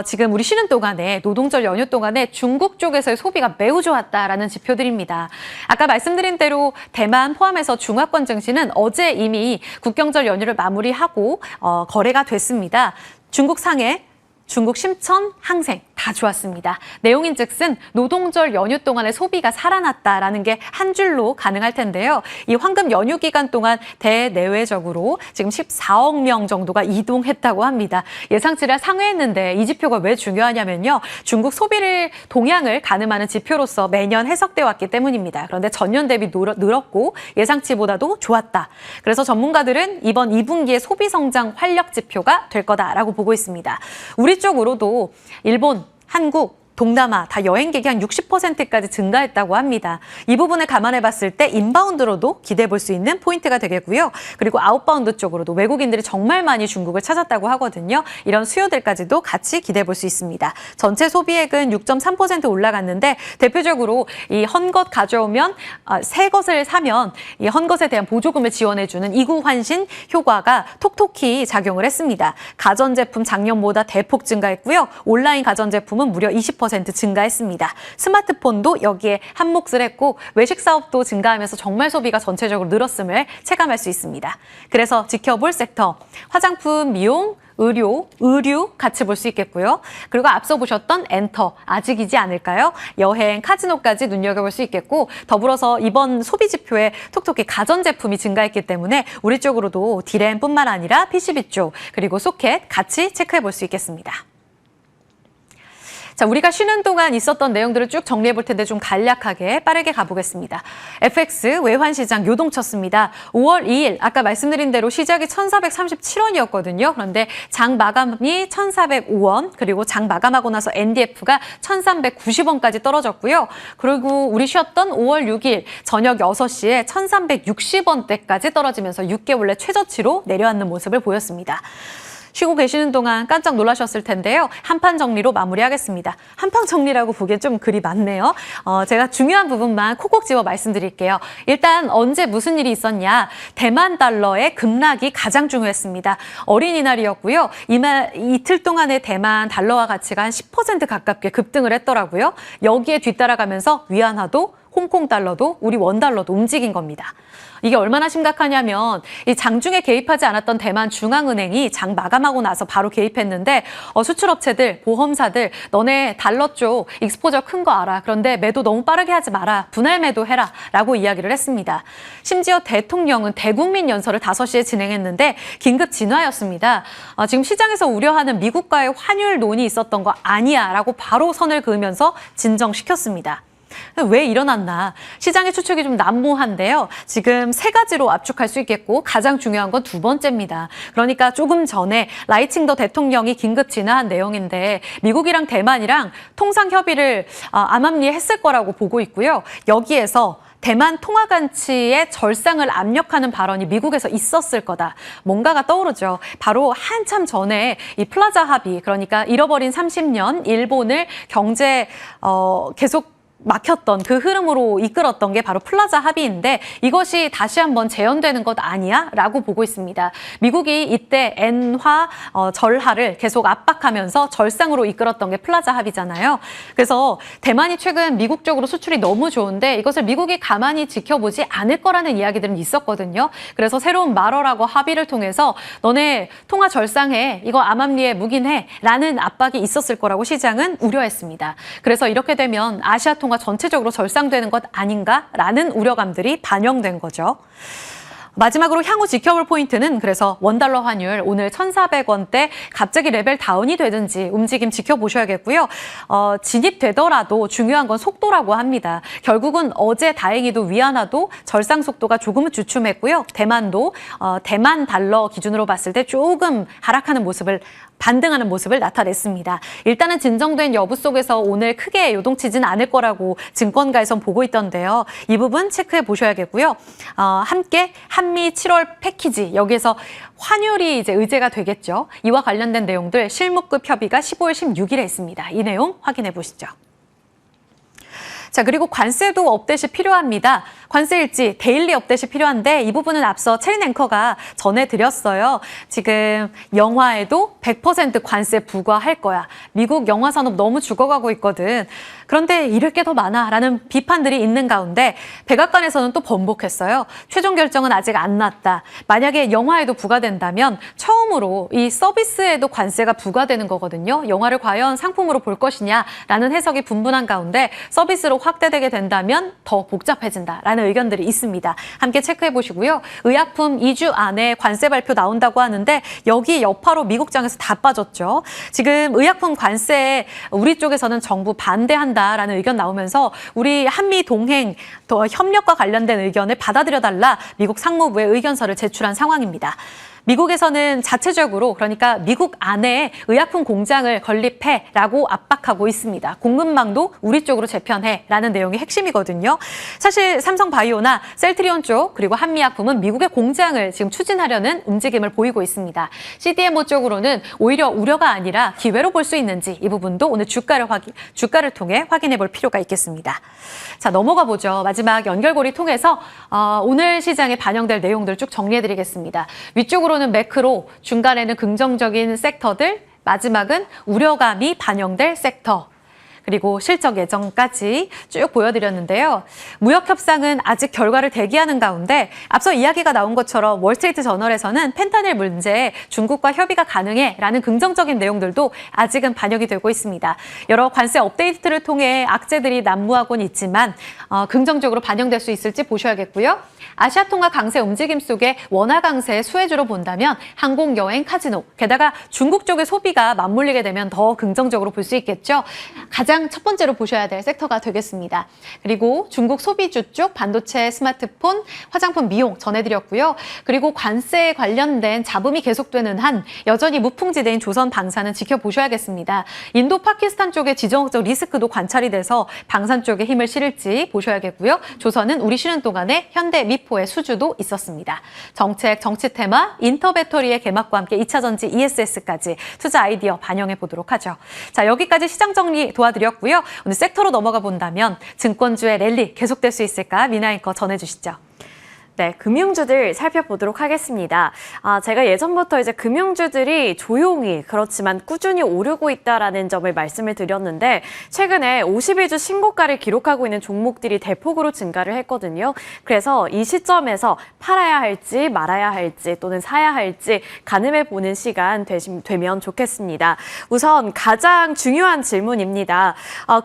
지금 우리 쉬는 동안에 노동절 연휴 동안에 중국 쪽에서의 소비가 매우 좋았다라는 지표들입니다. 아까 말씀드린 대로 대만 포함해서 중화권 증시는 어제 이미 국경절 연휴를 마무리하고 거래가 됐습니다. 중국 상해, 중국 심천, 항생 다 좋았습니다. 내용인즉슨 노동절 연휴 동안의 소비가 살아났다라는 게 한 줄로 가능할 텐데요. 이 황금 연휴 기간 동안 대내외적으로 지금 14억 명 정도가 이동했다고 합니다. 예상치를 상회했는데 이 지표가 왜 중요하냐면요. 중국 소비를 동향을 가늠하는 지표로서 매년 해석돼 왔기 때문입니다. 그런데 전년 대비 늘었고 예상치보다도 좋았다. 그래서 전문가들은 이번 2분기의 소비 성장 활력 지표가 될 거다라고 보고 있습니다. 우리 쪽으로도 일본, 한국, 동남아 다 여행객이 한 60%까지 증가했다고 합니다. 이 부분을 감안해 봤을 때 인바운드로도 기대해 볼 수 있는 포인트가 되겠고요. 그리고 아웃바운드 쪽으로도 외국인들이 정말 많이 중국을 찾았다고 하거든요. 이런 수요들까지도 같이 기대해 볼 수 있습니다. 전체 소비액은 6.3% 올라갔는데 대표적으로 이 헌것 가져오면 새 것을 사면 이 헌것에 대한 보조금을 지원해주는 이구환신 효과가 톡톡히 작용을 했습니다. 가전제품 작년보다 대폭 증가했고요. 온라인 가전제품은 무려 20% 증가했습니다. 스마트폰도 여기에 한몫을 했고 외식 사업도 증가하면서 정말 소비가 전체적으로 늘었음을 체감할 수 있습니다. 그래서 지켜볼 섹터, 화장품, 미용, 의류 같이 볼 수 있겠고요. 그리고 앞서 보셨던 엔터, 아직이지 않을까요? 여행, 카지노까지 눈여겨볼 수 있겠고 더불어서 이번 소비 지표에 톡톡히 가전제품이 증가했기 때문에 우리 쪽으로도 디램뿐만 아니라 PCB 쪽 그리고 소켓 같이 체크해 볼 수 있겠습니다. 자, 우리가 쉬는 동안 있었던 내용들을 쭉 정리해 볼 텐데 좀 간략하게 빠르게 가보겠습니다. FX 외환시장 요동쳤습니다. 5월 2일 아까 말씀드린 대로 시작이 1,437원이었거든요. 그런데 장 마감이 1,405원 그리고 장 마감하고 나서 NDF가 1,390원까지 떨어졌고요. 그리고 우리 쉬었던 5월 6일 저녁 6시에 1,360원대까지 떨어지면서 6개월 내 최저치로 내려앉는 모습을 보였습니다. 쉬고 계시는 동안 깜짝 놀라셨을 텐데요. 한판 정리로 마무리하겠습니다. 한판 정리라고 보기엔 좀 글이 많네요. 제가 중요한 부분만 콕콕 집어 말씀드릴게요. 일단 언제 무슨 일이 있었냐. 대만 달러의 급락이 가장 중요했습니다. 어린이날이었고요. 이틀 동안의 대만 달러화 가치가 한 10% 가깝게 급등을 했더라고요. 여기에 뒤따라가면서 위안화도 홍콩 달러도 우리 원 달러도 움직인 겁니다. 이게 얼마나 심각하냐면 이 장중에 개입하지 않았던 대만 중앙은행이 장 마감하고 나서 바로 개입했는데 수출업체들, 보험사들 너네 달러 쪽 익스포저 큰 거 알아. 그런데 매도 너무 빠르게 하지 마라. 분할 매도해라. 라고 이야기를 했습니다. 심지어 대통령은 대국민 연설을 5시에 진행했는데 긴급 진화였습니다. 지금 시장에서 우려하는 미국과의 환율 논의 있었던 거 아니야. 라고 바로 선을 그으면서 진정시켰습니다. 왜 일어났나? 시장의 추측이 좀 난무한데요. 지금 3가지로 압축할 수 있겠고 가장 중요한 건 2번째입니다. 그러니까 조금 전에 라이칭더 대통령이 긴급 진화한 내용인데 미국이랑 대만이랑 통상 협의를 암암리에 했을 거라고 보고 있고요. 여기에서 대만 통화 가치의 절상을 압력하는 발언이 미국에서 있었을 거다. 뭔가가 떠오르죠. 바로 한참 전에 이 플라자 합의, 그러니까 잃어버린 30년 일본을 경제 계속 막혔던 그 흐름으로 이끌었던 게 바로 플라자 합의인데 이것이 다시 한번 재현되는 것 아니야? 라고 보고 있습니다. 미국이 이때 엔화 절하를 계속 압박하면서 절상으로 이끌었던 게 플라자 합의잖아요. 그래서 대만이 최근 미국 쪽으로 수출이 너무 좋은데 이것을 미국이 가만히 지켜보지 않을 거라는 이야기들은 있었거든요. 그래서 새로운 말어라고 합의를 통해서 너네 통화 절상해, 이거 암암리에 묵인해 라는 압박이 있었을 거라고 시장은 우려했습니다. 그래서 이렇게 되면 아시아 통화 전체적으로 절상되는 것 아닌가라는 우려감들이 반영된 거죠. 마지막으로 향후 지켜볼 포인트는 그래서 원달러 환율 오늘 1,400원대 갑자기 레벨 다운이 되든지 움직임 지켜보셔야겠고요. 진입되더라도 중요한 건 속도라고 합니다. 결국은 어제 다행히도 위안화도 절상 속도가 조금은 주춤했고요. 대만도 대만 달러 기준으로 봤을 때 조금 하락하는 모습을 반등하는 모습을 나타냈습니다. 일단은 진정된 여부 속에서 오늘 크게 요동치진 않을 거라고 증권가에선 보고 있던데요. 이 부분 체크해 보셔야겠고요. 함께 한미 7월 패키지 여기에서 환율이 이제 의제가 되겠죠. 이와 관련된 내용들 실무급 협의가 15일, 16일에 있습니다. 이 내용 확인해 보시죠. 자, 그리고 관세도 업데이트 필요합니다. 관세 일지 데일리 업데이트 필요한데 이 부분은 앞서 체린 앵커가 전해드렸어요. 지금 영화에도 100% 관세 부과할 거야. 미국 영화 산업 너무 죽어가고 있거든. 그런데 이럴 게 더 많아라는 비판들이 있는 가운데 백악관에서는 또 번복했어요. 최종 결정은 아직 안 났다. 만약에 영화에도 부과된다면 처음으로 이 서비스에도 관세가 부과되는 거거든요. 영화를 과연 상품으로 볼 것이냐라는 해석이 분분한 가운데 서비스로 확대되게 된다면 더 복잡해진다라는 의견들이 있습니다. 함께 체크해 보시고요. 의약품 2주 안에 관세 발표 나온다고 하는데 여기 여파로 미국장에서 다 빠졌죠. 지금 의약품 관세에 우리 쪽에서는 정부 반대한다라는 의견 나오면서 우리 한미 동행 더 협력과 관련된 의견을 받아들여달라 미국 상무부에 의견서를 제출한 상황입니다. 미국에서는 자체적으로 그러니까 미국 안에 의약품 공장을 건립해라고 압박하고 있습니다. 공급망도 우리 쪽으로 재편해라는 내용이 핵심이거든요. 사실 삼성바이오나 셀트리온 쪽 그리고 한미약품은 미국의 공장을 지금 추진하려는 움직임을 보이고 있습니다. CDMO 쪽으로는 오히려 우려가 아니라 기회로 볼 수 있는지 이 부분도 오늘 주가를 통해 확인해 볼 필요가 있겠습니다. 자, 넘어가 보죠. 마지막 연결고리 통해서 오늘 시장에 반영될 내용들 쭉 정리해드리겠습니다. 위쪽으로는 매크로, 중간에는 긍정적인 섹터들, 마지막은 우려감이 반영될 섹터. 그리고 실적 예정까지 쭉 보여드렸는데요. 무역 협상은 아직 결과를 대기하는 가운데 앞서 이야기가 나온 것처럼 월스트리트 저널에서는 펜타닐 문제에 중국과 협의가 가능해라는 긍정적인 내용들도 아직은 반영이 되고 있습니다. 여러 관세 업데이트를 통해 악재들이 난무하곤 있지만 긍정적으로 반영될 수 있을지 보셔야겠고요. 아시아통화 강세 움직임 속에 원화 강세의 수혜주로 본다면 항공, 여행, 카지노, 게다가 중국 쪽의 소비가 맞물리게 되면 더 긍정적으로 볼 수 있겠죠. 가장 첫 번째로 보셔야 될 섹터가 되겠습니다. 그리고 중국 소비주 쪽 반도체, 스마트폰, 화장품, 미용 전해드렸고요. 그리고 관세에 관련된 잡음이 계속되는 한 여전히 무풍지대인 조선 방산은 지켜보셔야겠습니다. 인도, 파키스탄 쪽의 지정학적 리스크도 관찰이 돼서 방산 쪽에 힘을 실을지 보셔야겠고요. 조선은 우리 쉬는 동안에 현대 미포의 수주도 있었습니다. 정책, 정치 테마, 인터배터리의 개막과 함께 2차전지 ESS까지 투자 아이디어 반영해 보도록 하죠. 자, 여기까지 시장 정리 도와드렸고요. 오늘 섹터로 넘어가 본다면 증권주의 랠리 계속될 수 있을까? 미나 앵커 전해주시죠. 네, 금융주들 살펴보도록 하겠습니다. 제가 예전부터 이제 금융주들이 조용히 그렇지만 꾸준히 오르고 있다라는 점을 말씀을 드렸는데 최근에 52주 신고가를 기록하고 있는 종목들이 대폭으로 증가를 했거든요. 그래서 이 시점에서 팔아야 할지 말아야 할지 또는 사야 할지 가늠해 보는 시간 되면 좋겠습니다. 우선 가장 중요한 질문입니다.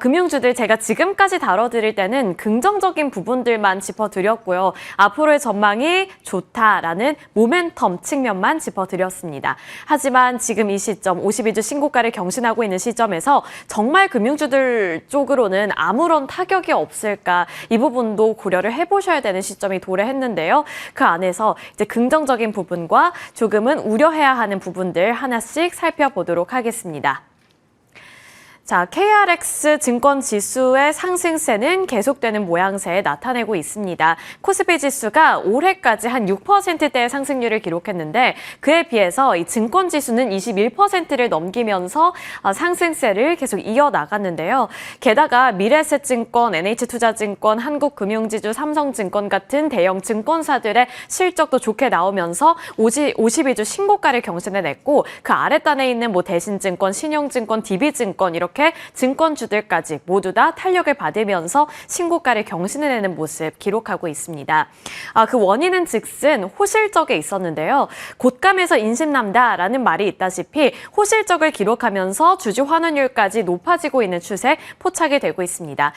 금융주들 제가 지금까지 다뤄드릴 때는 긍정적인 부분들만 짚어드렸고요. 앞으로의 전망이 좋다라는 모멘텀 측면만 짚어드렸습니다. 하지만 지금 이 시점 52주 신고가를 경신하고 있는 시점에서 정말 금융주들 쪽으로는 아무런 타격이 없을까 이 부분도 고려를 해보셔야 되는 시점이 도래했는데요. 그 안에서 이제 긍정적인 부분과 조금은 우려해야 하는 부분들 하나씩 살펴보도록 하겠습니다. 자, KRX 증권 지수의 상승세는 계속되는 모양새 나타내고 있습니다. 코스피 지수가 올해까지 한 6%대의 상승률을 기록했는데 그에 비해서 이 증권 지수는 21%를 넘기면서 상승세를 계속 이어나갔는데요. 게다가 미래에셋증권, NH투자증권, 한국금융지주, 삼성증권 같은 대형 증권사들의 실적도 좋게 나오면서 52주 신고가를 경신해냈고 그 아랫단에 있는 뭐 대신증권, 신영증권, DB증권 이렇게 이렇게 증권주들까지 모두 다 탄력을 받으면서 신고가를 경신해내는 모습 기록하고 있습니다. 그 원인은 즉슨 호실적에 있었는데요. 곶감에서 인심난다라는 말이 있다시피 호실적을 기록하면서 주주 환원율까지 높아지고 있는 추세 포착이 되고 있습니다.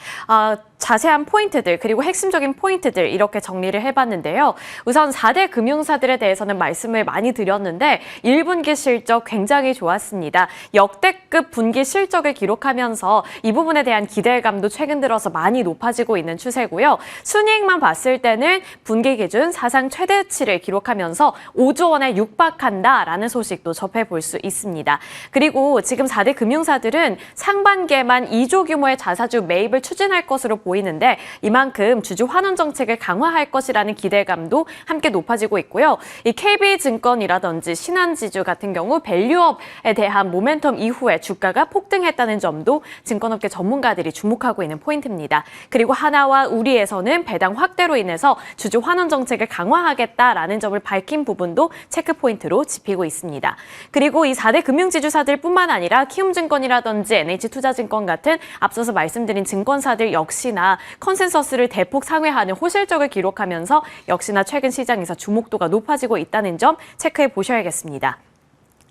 자세한 포인트들 그리고 핵심적인 포인트들 이렇게 정리를 해봤는데요. 우선 4대 금융사들에 대해서는 말씀을 많이 드렸는데 1분기 실적 굉장히 좋았습니다. 역대급 분기 실적을 기록하면서 이 부분에 대한 기대감도 최근 들어서 많이 높아지고 있는 추세고요. 순이익만 봤을 때는 분기 기준 사상 최대치를 기록하면서 5조 원에 육박한다라는 소식도 접해볼 수 있습니다. 그리고 지금 4대 금융사들은 상반기에만 2조 규모의 자사주 매입을 추진할 것으로 보이는데 이만큼 주주 환원 정책을 강화할 것이라는 기대감도 함께 높아지고 있고요. 이 KB증권이라든지 신한지주 같은 경우 밸류업에 대한 모멘텀 이후에 주가가 폭등했다는 점도 증권업계 전문가들이 주목하고 있는 포인트입니다. 그리고 하나와 우리에서는 배당 확대로 인해서 주주 환원 정책을 강화하겠다라는 점을 밝힌 부분도 체크 포인트로 짚히고 있습니다. 그리고 이 4대 금융지주사들뿐만 아니라 키움증권이라든지 NH투자증권 같은 앞서서 말씀드린 증권사들 역시나 컨센서스를 대폭 상회하는 호실적을 기록하면서 역시나 최근 시장에서 주목도가 높아지고 있다는 점 체크해 보셔야겠습니다.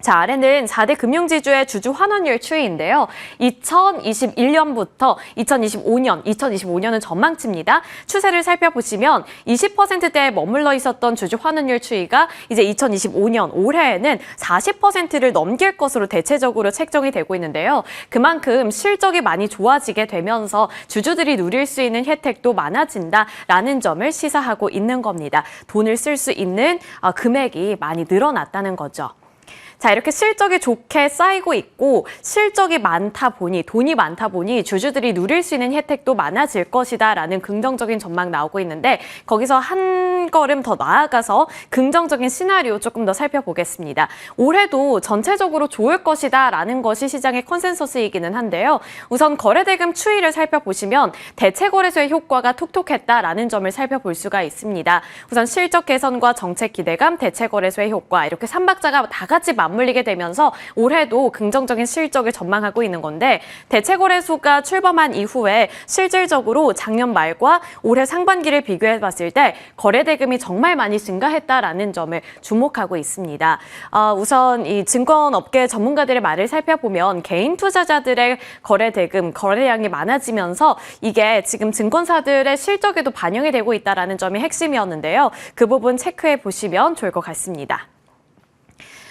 자, 아래는 4대 금융지주의 주주 환원율 추이인데요. 2021년부터 2025년은 전망치입니다. 추세를 살펴보시면 20%대에 머물러 있었던 주주 환원율 추이가 이제 2025년 올해에는 40%를 넘길 것으로 대체적으로 책정이 되고 있는데요. 그만큼 실적이 많이 좋아지게 되면서 주주들이 누릴 수 있는 혜택도 많아진다라는 점을 시사하고 있는 겁니다. 돈을 쓸 수 있는 금액이 많이 늘어났다는 거죠. 자, 이렇게 실적이 좋게 쌓이고 있고 실적이 많다 보니 돈이 많다 보니 주주들이 누릴 수 있는 혜택도 많아질 것이다라는 긍정적인 전망 나오고 있는데 거기서 한 걸음 더 나아가서 긍정적인 시나리오 조금 더 살펴보겠습니다. 올해도 전체적으로 좋을 것이다라는 것이 시장의 컨센서스이기는 한데요. 우선 거래대금 추이를 살펴보시면 대체거래소의 효과가 톡톡했다라는 점을 살펴볼 수가 있습니다. 우선 실적 개선과 정책 기대감, 대체거래소의 효과 이렇게 3박자가 다 같이 맞물리게 되면서 올해도 긍정적인 실적을 전망하고 있는 건데 대체거래소가 출범한 이후에 실질적으로 작년 말과 올해 상반기를 비교해 봤을 때 거래대금이 정말 많이 증가했다라는 점을 주목하고 있습니다. 우선 이 증권업계 전문가들의 말을 살펴보면 개인 투자자들의 거래대금, 거래량이 많아지면서 이게 지금 증권사들의 실적에도 반영이 되고 있다는 점이 핵심이었는데요. 그 부분 체크해 보시면 좋을 것 같습니다.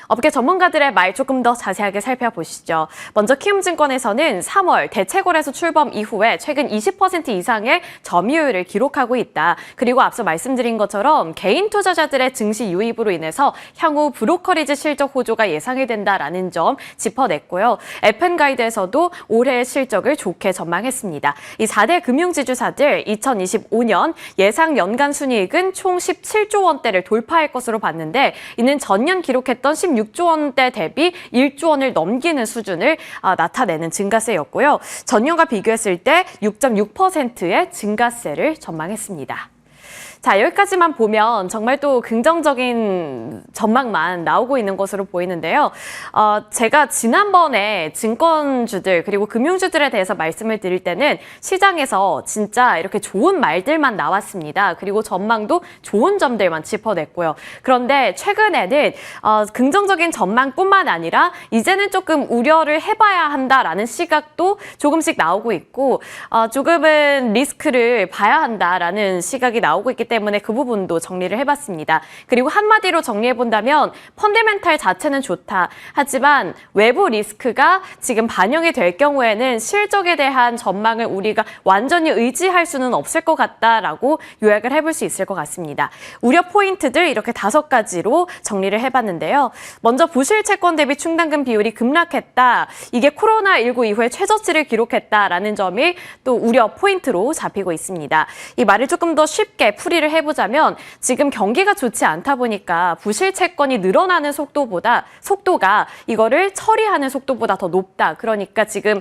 업계 전문가들의 말 조금 더 자세하게 살펴보시죠. 먼저 키움증권에서는 3월 대체거래소 출범 이후에 최근 20% 이상의 점유율을 기록하고 있다. 그리고 앞서 말씀드린 것처럼 개인 투자자들의 증시 유입으로 인해서 향후 브로커리지 실적 호조가 예상이 된다라는 점 짚어냈고요. FN가이드에서도 올해의 실적을 좋게 전망했습니다. 이 4대 금융지주사들 2025년 예상 연간 순이익은 총 17조 원대를 돌파할 것으로 봤는데 이는 전년 기록했던 16조 원대 대비 1조 원을 넘기는 수준을 나타내는 증가세였고요. 전년과 비교했을 때 6.6%의 증가세를 전망했습니다. 자, 여기까지만 보면 정말 또 긍정적인 전망만 나오고 있는 것으로 보이는데요. 제가 지난번에 증권주들 그리고 금융주들에 대해서 말씀을 드릴 때는 시장에서 진짜 이렇게 좋은 말들만 나왔습니다. 그리고 전망도 좋은 점들만 짚어냈고요. 그런데 최근에는 긍정적인 전망뿐만 아니라 이제는 조금 우려를 해봐야 한다라는 시각도 조금씩 나오고 있고 조금은 리스크를 봐야 한다라는 시각이 나오고 있기 때문에 그 부분도 정리를 해봤습니다. 그리고 한마디로 정리해본다면 펀더멘탈 자체는 좋다. 하지만 외부 리스크가 지금 반영이 될 경우에는 실적에 대한 전망을 우리가 완전히 의지할 수는 없을 것 같다라고 요약을 해볼 수 있을 것 같습니다. 우려 포인트들 이렇게 5가지로 정리를 해봤는데요. 먼저 부실 채권 대비 충당금 비율이 급락했다. 이게 코로나19 이후에 최저치를 기록했다라는 점이 또 우려 포인트로 잡히고 있습니다. 이 말을 조금 더 쉽게 풀이를 정리를 해보자면 지금 경기가 좋지 않다 보니까 부실 채권이 늘어나는 속도가 이거를 처리하는 속도보다 더 높다. 그러니까 지금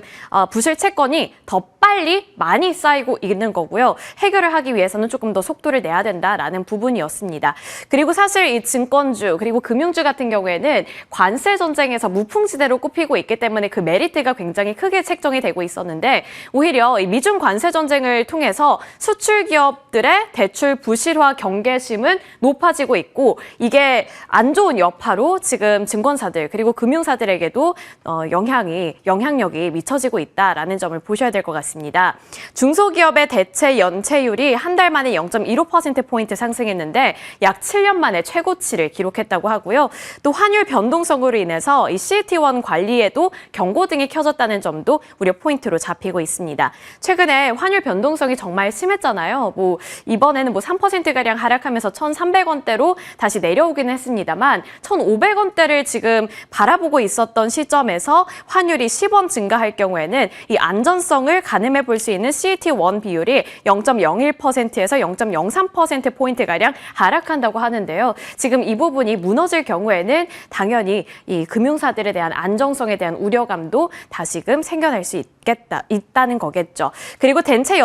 부실 채권이 더 빨리 많이 쌓이고 있는 거고요. 해결을 하기 위해서는 조금 더 속도를 내야 된다라는 부분이었습니다. 그리고 사실 이 증권주 그리고 금융주 같은 경우에는 관세 전쟁에서 무풍지대로 꼽히고 있기 때문에 그 메리트가 굉장히 크게 책정이 되고 있었는데 오히려 이 미중 관세 전쟁을 통해서 수출 기업들의 대출 부실화 경계심은 높아지고 있고 이게 안 좋은 여파로 지금 증권사들 그리고 금융사들에게도 영향력이 미쳐지고 있다라는 점을 보셔야 될 것 같습니다. 중소기업의 대체 연체율이 한 달 만에 0.15%포인트 상승했는데 약 7년 만에 최고치를 기록했다고 하고요. 또 환율 변동성으로 인해서 이 CET1 관리에도 경고등이 켜졌다는 점도 우려 포인트로 잡히고 있습니다. 최근에 환율 변동성이 정말 심했잖아요. 이번에는 3%가량 하락하면서 1,300원대로 다시 내려오긴 했습니다만 1,500원대를 지금 바라보고 있었던 시점에서 환율이 10원 증가할 경우에는 이 안전성을 가늠해 볼 수 있는 CET1 비율이 0.01%에서 0.03%포인트가량 하락한다고 하는데요. 지금 이 부분이 무너질 경우에는 당연히 이 금융사들에 대한 안정성에 대한 우려감도 다시금 생겨날 수 있다는 거겠죠. 그리고 대체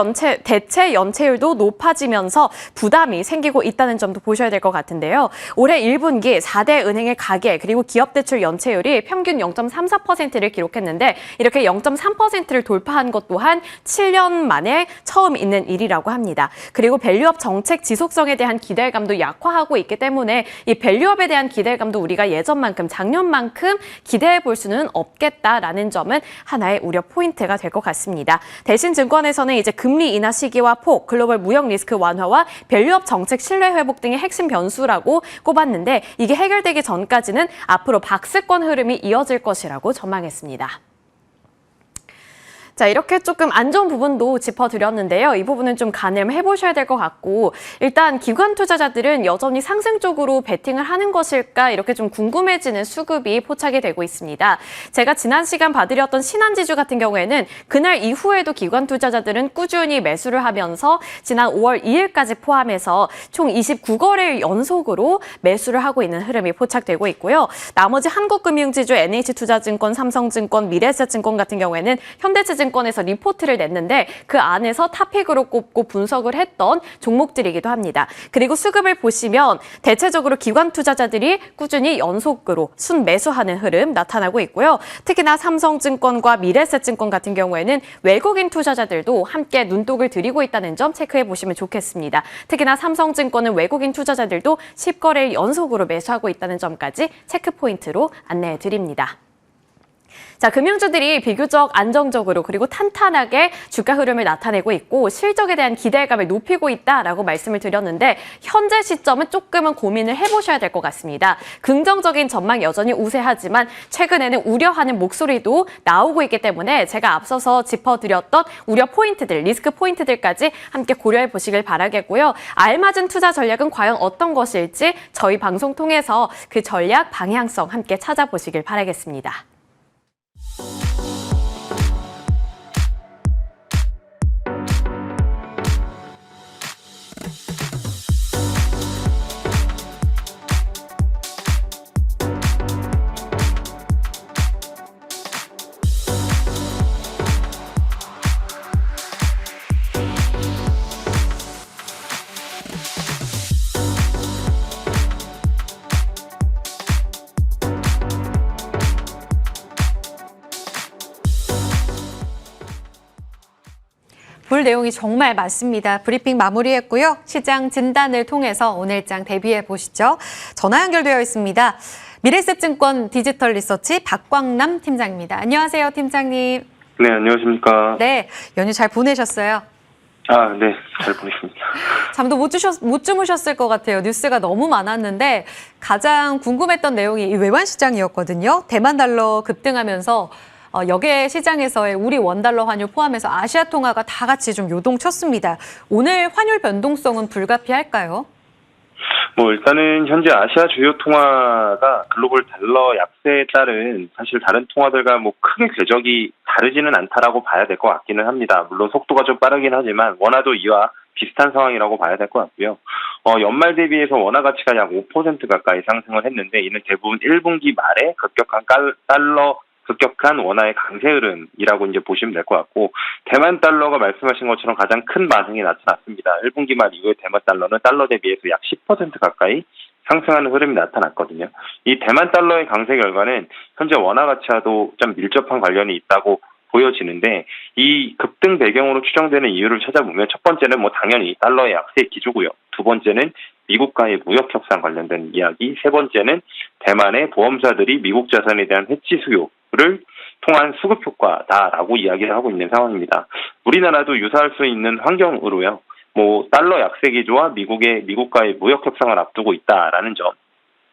연체율도 높아지면서 부담이 생기고 있다는 점도 보셔야 될 것 같은데요. 올해 1분기 4대 은행의 가계 그리고 기업대출 연체율이 평균 0.34%를 기록했는데 이렇게 0.3%를 돌파한 것 또한 7년 만에 처음 있는 일이라고 합니다. 그리고 밸류업 정책 지속성에 대한 기대감도 약화하고 있기 때문에 이 밸류업에 대한 기대감도 우리가 예전만큼 작년만큼 기대해 볼 수는 없겠다라는 점은 하나의 우려 포인트가 될 것 같습니다. 대신 증권에서는 이제 금리 인하 시기와 폭, 글로벌 무역 리스크 완화와 밸류업 정책 신뢰 회복 등의 핵심 변수라고 꼽았는데 이게 해결되기 전까지는 앞으로 박스권 흐름이 이어질 것이라고 전망했습니다. 자, 이렇게 조금 안 좋은 부분도 짚어드렸는데요. 이 부분은 좀 가늠해 보셔야 될 것 같고 일단 기관 투자자들은 여전히 상승 쪽으로 베팅을 하는 것일까 이렇게 좀 궁금해지는 수급이 포착이 되고 있습니다. 제가 지난 시간 봐드렸던 신한지주 같은 경우에는 그날 이후에도 기관 투자자들은 꾸준히 매수를 하면서 지난 5월 2일까지 포함해서 총 29거래일 연속으로 매수를 하고 있는 흐름이 포착되고 있고요. 나머지 한국금융지주, NH투자증권, 삼성증권, 미래에셋증권 같은 경우에는 현대차증권에서 리포트를 냈는데 그 안에서 탑픽으로 꼽고 분석을 했던 종목들이기도 합니다. 그리고 수급을 보시면 대체적으로 기관 투자자들이 꾸준히 연속으로 순매수하는 흐름 나타나고 있고요. 특히나 삼성증권과 미래에셋증권 같은 경우에는 외국인 투자자들도 함께 눈독을 들이고 있다는 점 체크해 보시면 좋겠습니다. 특히나 삼성증권은 외국인 투자자들도 10거래일 연속으로 매수하고 있다는 점까지 체크 포인트로 안내해 드립니다. 자, 금융주들이 비교적 안정적으로 그리고 탄탄하게 주가 흐름을 나타내고 있고 실적에 대한 기대감을 높이고 있다라고 말씀을 드렸는데 현재 시점은 조금은 고민을 해보셔야 될 것 같습니다. 긍정적인 전망 여전히 우세하지만 최근에는 우려하는 목소리도 나오고 있기 때문에 제가 앞서서 짚어드렸던 우려 포인트들, 리스크 포인트들까지 함께 고려해 보시길 바라겠고요. 알맞은 투자 전략은 과연 어떤 것일지 저희 방송 통해서 그 전략 방향성 함께 찾아보시길 바라겠습니다. 볼 내용이 정말 많습니다. 브리핑 마무리했고요. 시장 진단을 통해서 오늘장 대비해 보시죠. 전화 연결되어 있습니다. 미래에셋증권 디지털 리서치 박광남 팀장입니다. 안녕하세요, 팀장님. 네, 안녕하십니까. 네, 연휴 잘 보내셨어요? 네, 잘 보냈습니다. 잠도 못 주무셨을 것 같아요. 뉴스가 너무 많았는데 가장 궁금했던 내용이 이 외환 시장이었거든요. 대만 달러 급등하면서 여계 시장에서의 우리 원달러 환율 포함해서 아시아 통화가 다 같이 좀 요동쳤습니다. 오늘 환율 변동성은 불가피할까요? 일단은 현재 아시아 주요 통화가 글로벌 달러 약세에 따른 사실 다른 통화들과 크게 궤적이 다르지는 않다라고 봐야 될 것 같기는 합니다. 물론 속도가 좀 빠르긴 하지만 원화도 이와 비슷한 상황이라고 봐야 될 것 같고요. 연말 대비해서 원화 가치가 약 5% 가까이 상승을 했는데 이는 대부분 1분기 말에 급격한 원화의 강세 흐름이라고 이제 보시면 될 것 같고, 대만 달러가 말씀하신 것처럼 가장 큰 반응이 나타났습니다. 1분기 말 이후에 대만 달러는 달러 대비해서 약 10% 가까이 상승하는 흐름이 나타났거든요. 이 대만 달러의 강세 결과는 현재 원화 가치와도 좀 밀접한 관련이 있다고 보여지는데, 이 급등 배경으로 추정되는 이유를 찾아보면 첫 번째는 뭐 당연히 달러의 약세 기조고요. 두 번째는 미국과의 무역 협상 관련된 이야기, 세 번째는 대만의 보험사들이 미국 자산에 대한 해지 수요를 통한 수급 효과다라고 이야기를 하고 있는 상황입니다. 우리나라도 유사할 수 있는 환경으로요. 뭐 달러 약세 기조와 미국과의 무역 협상을 앞두고 있다라는 점,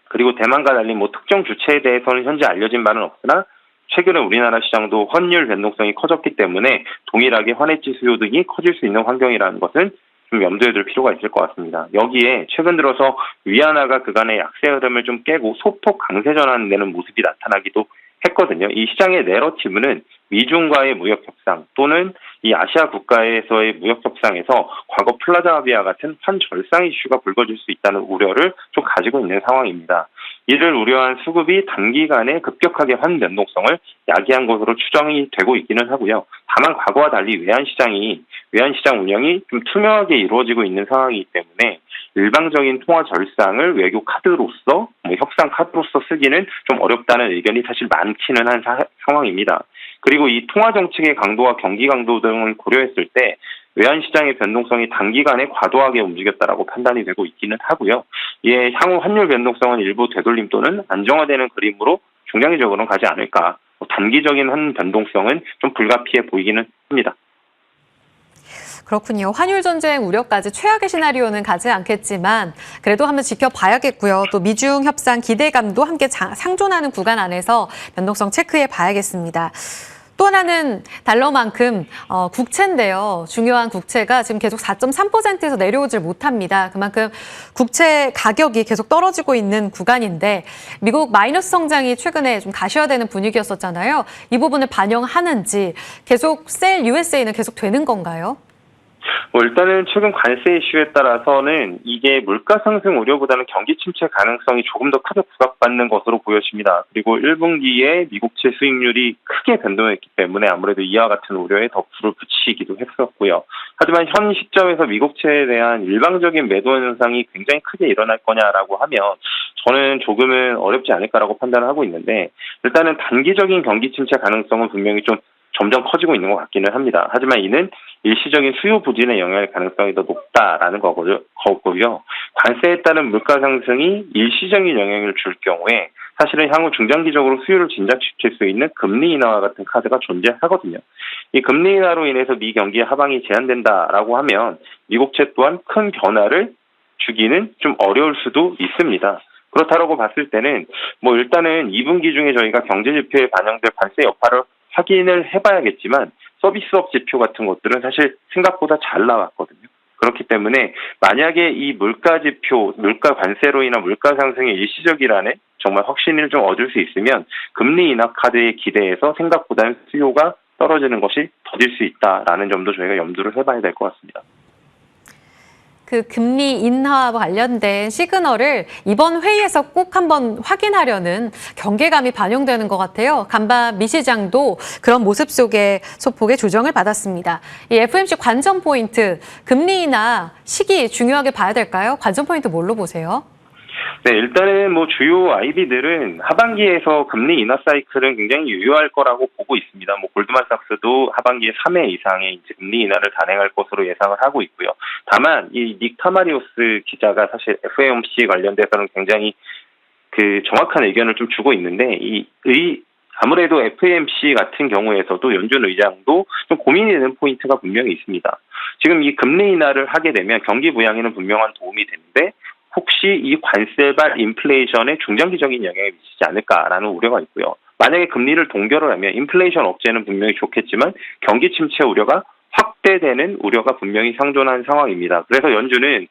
그리고 대만과 달리 뭐 특정 주체에 대해서는 현재 알려진 바는 없으나 최근에 우리나라 시장도 환율 변동성이 커졌기 때문에 동일하게 환해지 수요 등이 커질 수 있는 환경이라는 것은 좀 염두에 둘 필요가 있을 것 같습니다. 여기에 최근 들어서 위안화가 그간의 약세 흐름을 좀 깨고 소폭 강세 전환되는 모습이 나타나기도 했거든요. 이 시장의 내러티브는 미중과의 무역 협상 또는 이 아시아 국가에서의 무역 협상에서 과거 플라자 합의와 같은 환절상 이슈가 불거질 수 있다는 우려를 좀 가지고 있는 상황입니다. 이를 우려한 수급이 단기간에 급격하게 환 변동성을 야기한 것으로 추정이 되고 있기는 하고요. 다만 과거와 달리 외환시장 운영이 좀 투명하게 이루어지고 있는 상황이기 때문에 일방적인 통화 절상을 외교 카드로서, 협상 카드로서 쓰기는 좀 어렵다는 의견이 사실 많기는 한 상황입니다. 그리고 이 통화 정책의 강도와 경기 강도 등을 고려했을 때 외환시장의 변동성이 단기간에 과도하게 움직였다라고 판단이 되고 있기는 하고요. 이에 향후 환율 변동성은 일부 되돌림 또는 안정화되는 그림으로 중장기적으로는 가지 않을까. 단기적인 환 변동성은 좀 불가피해 보이기는 합니다. 그렇군요. 환율 전쟁 우려까지 최악의 시나리오는 가지 않겠지만 그래도 한번 지켜봐야겠고요. 또 미중 협상 기대감도 함께 상존하는 구간 안에서 변동성 체크해 봐야겠습니다. 또 하나는 달러만큼 국채인데요. 중요한 국채가 지금 계속 4.3%에서 내려오질 못합니다. 그만큼 국채 가격이 계속 떨어지고 있는 구간인데 미국 마이너스 성장이 최근에 좀 가셔야되는 분위기였었잖아요. 이 부분을 반영하는지 계속 셀 USA는 계속 되는 건가요? 일단은 최근 관세 이슈에 따라서는 이게 물가 상승 우려보다는 경기 침체 가능성이 조금 더 크게 부각받는 것으로 보여집니다. 그리고 1분기에 미국채 수익률이 크게 변동했기 때문에 아무래도 이와 같은 우려에 더 불을 붙이기도 했었고요. 하지만 현 시점에서 미국채에 대한 일방적인 매도 현상이 굉장히 크게 일어날 거냐라고 하면 저는 조금은 어렵지 않을까라고 판단을 하고 있는데, 일단은 단기적인 경기 침체 가능성은 분명히 좀 점점 커지고 있는 것 같기는 합니다. 하지만 이는 일시적인 수요 부진의 영향일 가능성이 더 높다라는 거고요. 관세에 따른 물가 상승이 일시적인 영향을 줄 경우에 사실은 향후 중장기적으로 수요를 진작시킬 수 있는 금리 인하와 같은 카드가 존재하거든요. 이 금리 인하로 인해서 미 경기의 하방이 제한된다라고 하면 미국채 또한 큰 변화를 주기는 좀 어려울 수도 있습니다. 그렇다고 봤을 때는 일단은 2분기 중에 저희가 경제 지표에 반영될 관세 여파를 확인을 해봐야겠지만 서비스업 지표 같은 것들은 사실 생각보다 잘 나왔거든요. 그렇기 때문에 만약에 이 물가 지표, 물가 관세로 인한 물가 상승이 일시적이라는 정말 확신을 좀 얻을 수 있으면 금리 인하 카드에 기대해서 생각보다는 수요가 떨어지는 것이 더딜 수 있다라는 점도 저희가 염두를 해봐야 될 것 같습니다. 그 금리 인하와 관련된 시그널을 이번 회의에서 꼭 한번 확인하려는 경계감이 반영되는 것 같아요. 간밤 미 시장도 그런 모습 속에 소폭의 조정을 받았습니다. 이 FOMC 관전 포인트, 금리 인하 시기 중요하게 봐야 될까요? 관전 포인트 뭘로 보세요? 네, 일단은 주요 IB들은 하반기에서 금리 인하 사이클은 굉장히 유효할 거라고 보고 있습니다. 골드만삭스도 하반기에 3회 이상의 이제 금리 인하를 단행할 것으로 예상을 하고 있고요. 다만 이 닉 타마리오스 기자가 사실 FOMC 관련돼서는 굉장히 정확한 의견을 좀 주고 있는데 아무래도 FOMC 같은 경우에서도 연준 의장도 좀 고민이 되는 포인트가 분명히 있습니다. 지금 이 금리 인하를 하게 되면 경기 부양에는 분명한 도움이 되는데 혹시 이 관세발 인플레이션에 중장기적인 영향을 미치지 않을까라는 우려가 있고요. 만약에 금리를 동결을 하면 인플레이션 억제는 분명히 좋겠지만 경기 침체 우려가 확대되는 우려가 분명히 상존한 상황입니다. 그래서 연준은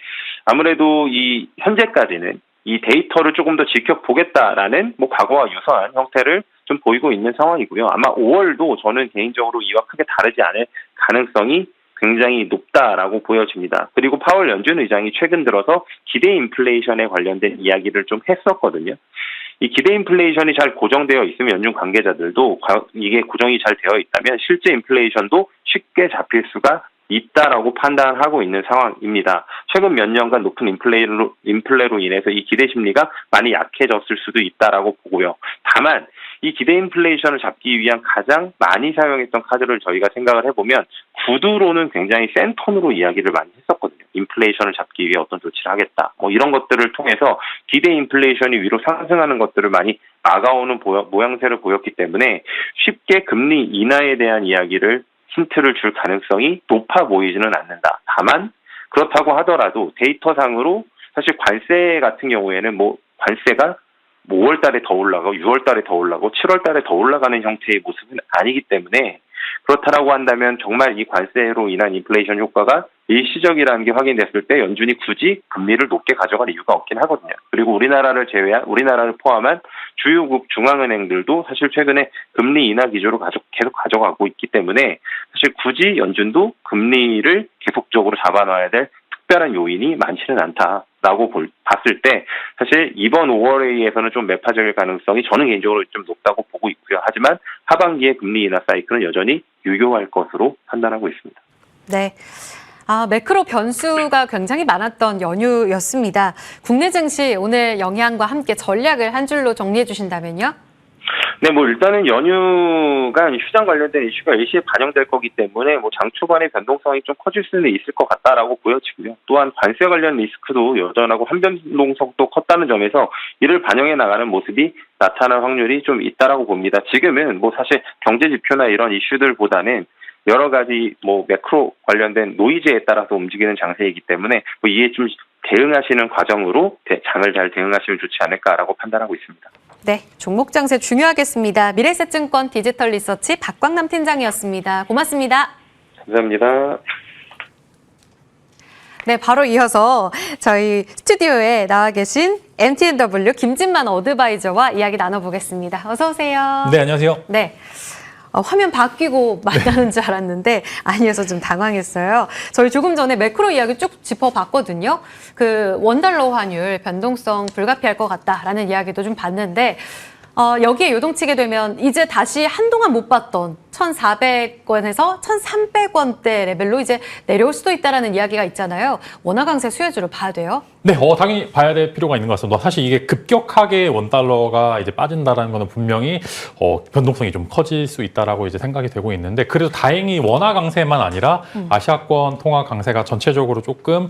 아무래도 이 현재까지는 이 데이터를 조금 더 지켜보겠다라는 과거와 유사한 형태를 좀 보이고 있는 상황이고요. 아마 5월도 저는 개인적으로 이와 크게 다르지 않을 가능성이 굉장히 높다라고 보여집니다. 그리고 파월 연준 의장이 최근 들어서 기대 인플레이션에 관련된 이야기를 좀 했었거든요. 이 기대 인플레이션이 잘 고정되어 있으면 연준 관계자들도 이게 고정이 잘 되어 있다면 실제 인플레이션도 쉽게 잡힐 수가 있다라고 판단하고 있는 상황입니다. 최근 몇 년간 높은 인플레로 인해서 이 기대 심리가 많이 약해졌을 수도 있다라고 보고요. 다만 이 기대 인플레이션을 잡기 위한 가장 많이 사용했던 카드를 저희가 생각을 해보면 구두로는 굉장히 센 톤으로 이야기를 많이 했었거든요. 인플레이션을 잡기 위해 어떤 조치를 하겠다. 뭐 이런 것들을 통해서 기대 인플레이션이 위로 상승하는 것들을 많이 막아오는 모양새를 보였기 때문에 쉽게 금리 인하에 대한 이야기를 힌트를 줄 가능성이 높아 보이지는 않는다. 다만 그렇다고 하더라도 데이터상으로 사실 관세 같은 경우에는 관세가 5월 달에 더 올라가고 6월 달에 더 올라가고 7월 달에 더 올라가는 형태의 모습은 아니기 때문에 그렇다라고 한다면 정말 이 관세로 인한 인플레이션 효과가 일시적이라는 게 확인됐을 때 연준이 굳이 금리를 높게 가져갈 이유가 없긴 하거든요. 그리고 우리나라를 포함한 주요국 중앙은행들도 사실 최근에 금리 인하 기조로 계속 가져가고 있기 때문에 사실 굳이 연준도 금리를 계속적으로 잡아놔야 될 특별한 요인이 많지는 않다라고 봤을 때 사실 이번 5월회의에서는 좀 매파적일 가능성이 저는 개인적으로 좀 높다고 보고 있고요. 하지만 하반기에 금리 인하 사이클은 여전히 유효할 것으로 판단하고 있습니다. 네. 매크로 변수가 굉장히 많았던 연휴였습니다. 국내 증시 오늘 영향과 함께 전략을 한 줄로 정리해 주신다면요? 네, 일단은 연휴가 휴장 관련된 이슈가 일시에 반영될 거기 때문에 장 초반에 변동성이 좀 커질 수는 있을 것 같다라고 보여지고요. 또한 관세 관련 리스크도 여전하고 환변동성도 컸다는 점에서 이를 반영해 나가는 모습이 나타날 확률이 좀 있다라고 봅니다. 지금은 사실 경제 지표나 이런 이슈들보다는 여러 가지 매크로 관련된 노이즈에 따라서 움직이는 장세이기 때문에 이에 좀 대응하시는 과정으로 장을 잘 대응하시면 좋지 않을까라고 판단하고 있습니다. 네, 종목 장세 중요하겠습니다. 미래에셋증권 디지털 리서치 박광남 팀장이었습니다. 고맙습니다. 감사합니다. 네, 바로 이어서 저희 스튜디오에 나와 계신 MTNW 김진만 어드바이저와 이야기 나눠보겠습니다. 어서 오세요. 네, 안녕하세요. 네. 화면 바뀌고 만나는 줄 알았는데 아니어서 좀 당황했어요. 저희 조금 전에 매크로 이야기 쭉 짚어봤거든요. 원달러 환율 변동성 불가피할 것 같다라는 이야기도 좀 봤는데 여기에 요동치게 되면 이제 다시 한동안 못 봤던 1,400원에서 1,300원대 레벨로 이제 내려올 수도 있다라는 이야기가 있잖아요. 원화 강세 수혜주로 봐야 돼요. 네, 당연히 봐야 될 필요가 있는 것 같습니다. 사실 이게 급격하게 원달러가 이제 빠진다라는 거는 분명히 변동성이 좀 커질 수 있다라고 이제 생각이 되고 있는데 그래도 다행히 원화 강세만 아니라 아시아권 통화 강세가 전체적으로 조금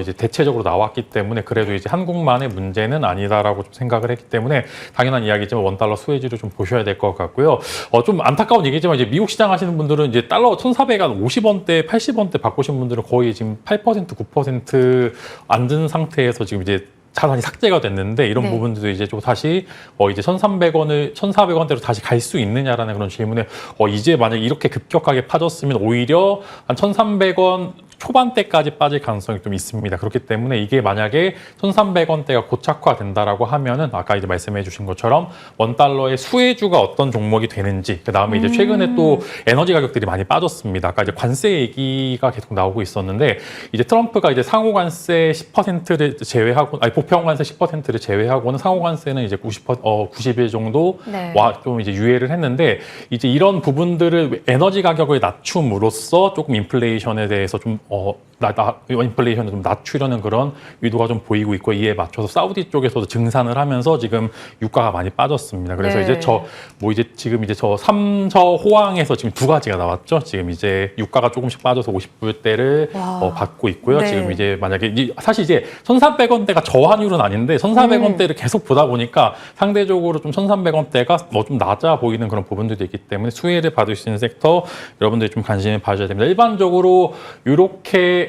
이제 대체적으로 나왔기 때문에 그래도 이제 한국만의 문제는 아니다라고 좀 생각을 했기 때문에 당연한 이야기지만 원달러 수혜주를 좀 보셔야 될 것 같고요. 좀 안타까운 얘기지만 이제 미국 시장 하시는 분들은 이제 달러 1,450원대, 80원대 바꾸신 분들은 거의 지금 8%, 9% 앉은 상태에서 지금 이제 자산이 삭제가 됐는데 이런 부분들도 이제 좀 다시 이제 1,400원대로 다시 갈 수 있느냐라는 그런 질문에 이제 만약에 이렇게 급격하게 빠졌으면 오히려 한 1,300원 초반대까지 빠질 가능성이 좀 있습니다. 그렇기 때문에 이게 만약에 1,300원대가 고착화된다라고 하면은 아까 이제 말씀해 주신 것처럼 원달러의 수혜주가 어떤 종목이 되는지 그다음에 이제 최근에 또 에너지 가격들이 많이 빠졌습니다. 아까 이제 관세 얘기가 계속 나오고 있었는데 이제 트럼프가 이제 상호 관세 10%를 제외하고 보편 관세 10%를 제외하고는 상호 관세는 이제 90일 정도 좀 이제 유예를 했는데 이제 이런 부분들을 에너지 가격을 낮춤으로써 조금 인플레이션에 대해서 좀 인플레이션을 좀 낮추려는 그런 의도가 좀 보이고 있고 이에 맞춰서 사우디 쪽에서도 증산을 하면서 지금 유가가 많이 빠졌습니다. 그래서 이제 지금 이제 저 3저 호황에서 지금 두 가지가 나왔죠. 지금 이제 유가가 조금씩 빠져서 50불대를 받고 있고요. 지금 이제 만약에 사실 이제 1,300원대가 저환율은 아닌데 1,400원대를 계속 보다 보니까 상대적으로 좀 1,300원대가 좀 낮아 보이는 그런 부분들도 있기 때문에 수혜를 받을 수 있는 섹터 여러분들이 좀 관심을 봐주셔야 됩니다. 일반적으로 이렇게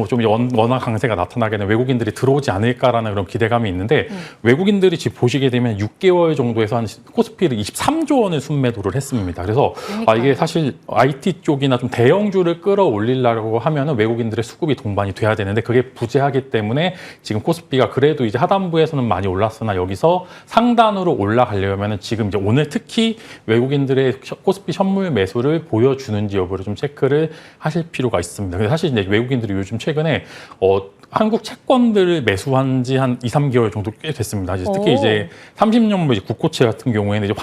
좀 원화 강세가 나타나게 되면 외국인들이 들어오지 않을까라는 그런 기대감이 있는데 외국인들이 지금 보시게 되면 6개월 정도에서 한 코스피를 23조 원을 순매도를 했습니다. 그래서 이게 사실 IT 쪽이나 좀 대형주를 끌어올리려고 하면은 외국인들의 수급이 동반이 돼야 되는데 그게 부재하기 때문에 지금 코스피가 그래도 이제 하단부에서는 많이 올랐으나 여기서 상단으로 올라가려면은 지금 이제 오늘 특히 외국인들의 코스피 선물 매수를 보여주는지 여부를 좀 체크를 하실 필요가 있습니다. 근데 사실 이제 외국인들이 요즘 최근에 한국 채권들을 매수한 지 한 2, 3개월 정도 꽤 됐습니다. 특히 이제 30년물 국고채 같은 경우에는 이제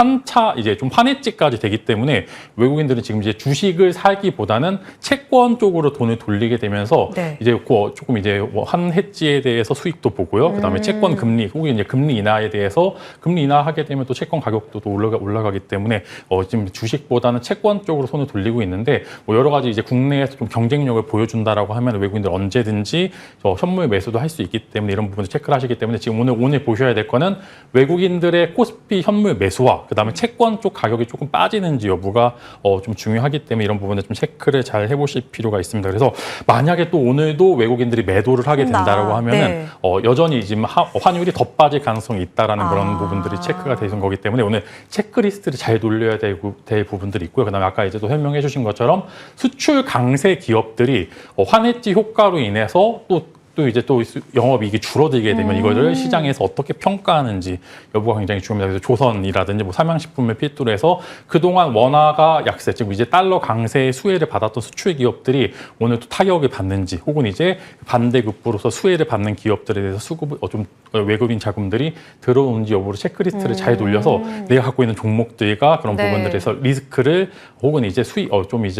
이제 좀 환해지까지 되기 때문에 외국인들은 지금 이제 주식을 사기보다는 채권 쪽으로 돈을 돌리게 되면서 네. 이제 조금 이제 한 해지에 대해서 수익도 보고요. 그다음에 채권 금리 혹은 이제 금리 인하에 대해서 금리 인하하게 되면 또 채권 가격도 또 올라가기 때문에 지금 주식보다는 채권 쪽으로 손을 돌리고 있는데 여러 가지 이제 국내에서 좀 경쟁력을 보여준다라고 하면 외국인들 언제든지 현물 매수도 할 수 있기 때문에 이런 부분을 체크를 하시기 때문에 지금 오늘 보셔야 될 거는 외국인들의 코스피 현물 매수와 그다음에 채권 쪽 가격이 조금 빠지는지 여부가 좀 중요하기 때문에 이런 부분을 좀 체크를 잘 해보실 필요가 있습니다. 그래서 만약에 또 오늘도 외국인들이 매도를 하게 된다라고 하면은 네. 여전히 지금 환율이 더 빠질 가능성이 있다라는 그런 부분들이 체크가 되는 거기 때문에 오늘 체크리스트를 잘 돌려야 될 부분들이 있고요. 그다음에 아까 이제 또 설명해 주신 것처럼 수출 강세 기업들이 환해지 효과로 인해서 또 이제 또 영업이익이 줄어들게 되면 이거를 시장에서 어떻게 평가하는지 여부가 굉장히 중요합니다. 그래서 조선이라든지 삼양식품을 필두로 해서 그동안 원화가 약세, 즉 이제 달러 강세의 수혜를 받았던 수출 기업들이 오늘 또 타격을 받는지 혹은 이제 반대급부로서 수혜를 받는 기업들에 대해서 좀 외국인 자금들이 들어오는지 여부를 체크리스트를 잘 돌려서 내가 갖고 있는 종목들과 그런 네. 부분들에서 리스크를 혹은 이제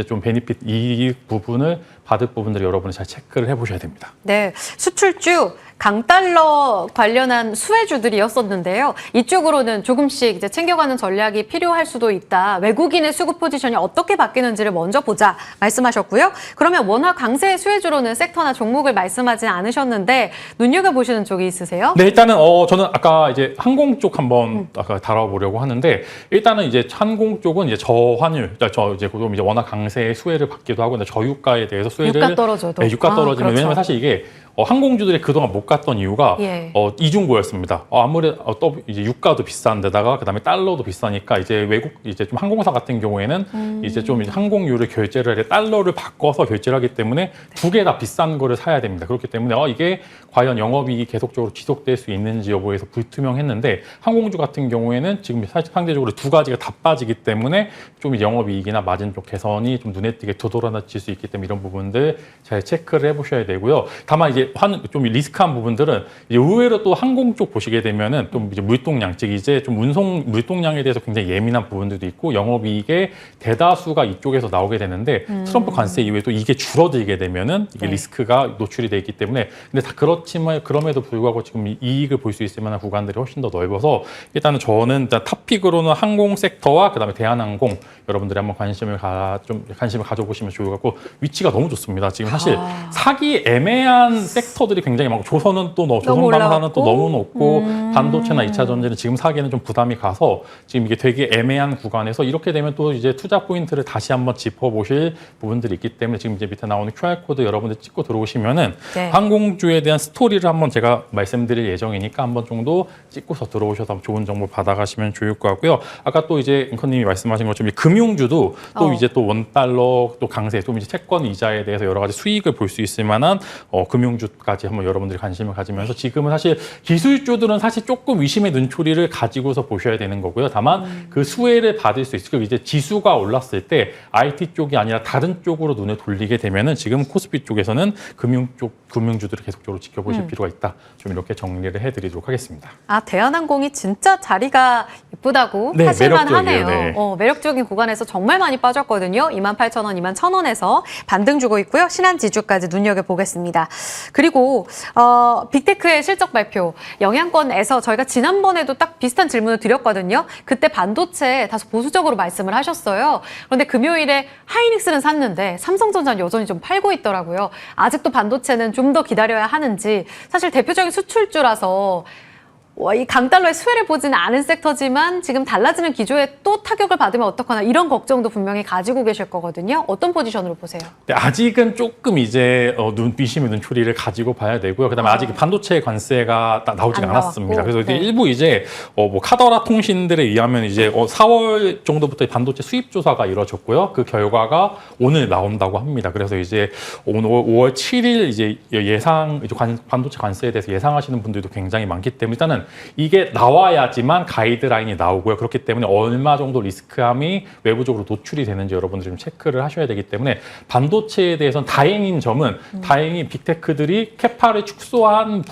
좀 베니핏 이익 부분을 받을 부분들을 여러분이 잘 체크를 해보셔야 됩니다. 네, 수출주 강달러 관련한 수혜주들이었었는데요. 이쪽으로는 조금씩 이제 챙겨가는 전략이 필요할 수도 있다. 외국인의 수급 포지션이 어떻게 바뀌는지를 먼저 보자 말씀하셨고요. 그러면 원화 강세 수혜주로는 섹터나 종목을 말씀하지 않으셨는데 눈여겨보시는 쪽이 있으세요? 네, 일단은 저는 아까 이제 항공 쪽 한번 아까 다뤄보려고 하는데 일단은 이제 항공 쪽은 이제 저환율, 이제 원화 강세의 수혜를 받기도 하고 저유가에 대해서 수혜를 유가 떨어져도. 네, 유가 떨어지면 그렇죠. 왜냐면 사실 이게 항공주들이 그동안 못 갔던 이유가 예. 이중고였습니다. 아무래도 이제 유가도 비싼데다가 그다음에 달러도 비싸니까 이제 외국 이제 좀 항공사 같은 경우에는 이제 좀 항공유를 결제를 할 때 달러를 바꿔서 결제를 하기 때문에 두 개 다 비싼 거를 사야 됩니다. 그렇기 때문에 이게 과연 영업이익이 계속적으로 지속될 수 있는지 여부에서 불투명했는데 항공주 같은 경우에는 지금 사실 상대적으로 두 가지가 다 빠지기 때문에 좀 영업이익이나 마진 쪽 개선이 좀 눈에 띄게 두드러질 수 있기 때문에 이런 부분들 잘 체크를 해보셔야 되고요. 다만 이제 좀 리스크한 부분들은 의외로 또 항공 쪽 보시게 되면은 좀 이제 물동량, 즉 이제 좀 운송 물동량에 대해서 굉장히 예민한 부분들도 있고 영업이익의 대다수가 이쪽에서 나오게 되는데 트럼프 관세 이후에 또 이게 줄어들게 되면은 이게 리스크가 노출이 돼 있기 때문에 근데 다 그렇지만 그럼에도 불구하고 지금 이익을 볼 수 있을 만한 구간들이 훨씬 더 넓어서 일단은 저는 일단 탑픽으로는 항공 섹터와 그다음에 대한항공 여러분들이 한번 관심을 가져보시면 좋을 것 같고 위치가 너무 좋습니다. 지금 사실 사기 애매한 섹터들이 굉장히 많고 조선은 또 조선방사는 또 너무 높고 반도체나 2차 전지는 지금 사기에는 좀 부담이 가서 지금 이게 되게 애매한 구간에서 이렇게 되면 또 이제 투자 포인트를 다시 한번 짚어보실 부분들이 있기 때문에 지금 이제 밑에 나오는 QR코드 여러분들 찍고 들어오시면은 네. 항공주에 대한 스토리를 한번 제가 말씀드릴 예정이니까 한번 정도 찍고서 들어오셔서 좋은 정보 받아가시면 좋을 것 같고요. 아까 또 이제 앵커님이 말씀하신 것처럼 금융주도 또 이제 또 원달러 또 강세 또 이제 채권 이자에 대해서 여러 가지 수익을 볼 수 있을 만한 금융주까지 한번 여러분들이 관심을 가지면서 지금은 사실 기술주들은 사실 조금 의심의 눈초리를 가지고서 보셔야 되는 거고요. 다만 그 수혜를 받을 수 있을 이제 지수가 올랐을 때 IT 쪽이 아니라 다른 쪽으로 눈을 돌리게 되면은 지금 코스피 쪽에서는 금융주들을 계속적으로 지켜보실 필요가 있다. 좀 이렇게 정리를 해드리도록 하겠습니다. 대한항공이 진짜 자리가 예쁘다고 네, 하실만 하네요. 매력적이에요. 네. 매력적인 구간에서 정말 많이 빠졌거든요. 28,000원, 21,000원에서 반등 주고 있고요. 신한지주까지 눈여겨보겠습니다. 그리고 빅테크의 실적 발표, 영양권에서 저희가 지난번에도 딱 비슷한 질문을 드렸거든요. 그때 반도체 다소 보수적으로 말씀을 하셨어요. 그런데 금요일에 하이닉스는 샀는데 삼성전자는 여전히 좀 팔고 있더라고요. 아직도 반도체는 좀 더 기다려야 하는지 사실 대표적인 수출주라서 이 강달러의 수혜를 보지는 않은 sek터지만 지금 달라지는 기조에 또 타격을 받으면 어떡하나 이런 걱정도 분명히 가지고 계실 거거든요. 어떤 포지션으로 보세요? 네, 아직은 조금 이제 눈비심의 눈초리를 가지고 봐야 되고요. 그다음에 아직 반도체 관세가 나오지가 안 않았습니다. 나왔고, 그래서 이제 네. 일부 이제 뭐 카더라 통신들에 의하면 이제 4월 정도부터 반도체 수입 조사가 이루어졌고요. 그 결과가 오늘 나온다고 합니다. 그래서 이제 오늘 5월 7일 이제 반도체 관세에 대해서 예상하시는 분들도 굉장히 많기 때문에 일단은 이게 나와야지만 가이드라인이 나오고요. 그렇기 때문에 얼마 정도 리스크함이 외부적으로 노출이 되는지 여러분들이 좀 체크를 하셔야 되기 때문에 반도체에 대해서는 다행인 점은 다행히 빅테크들이 캐파를 축소하는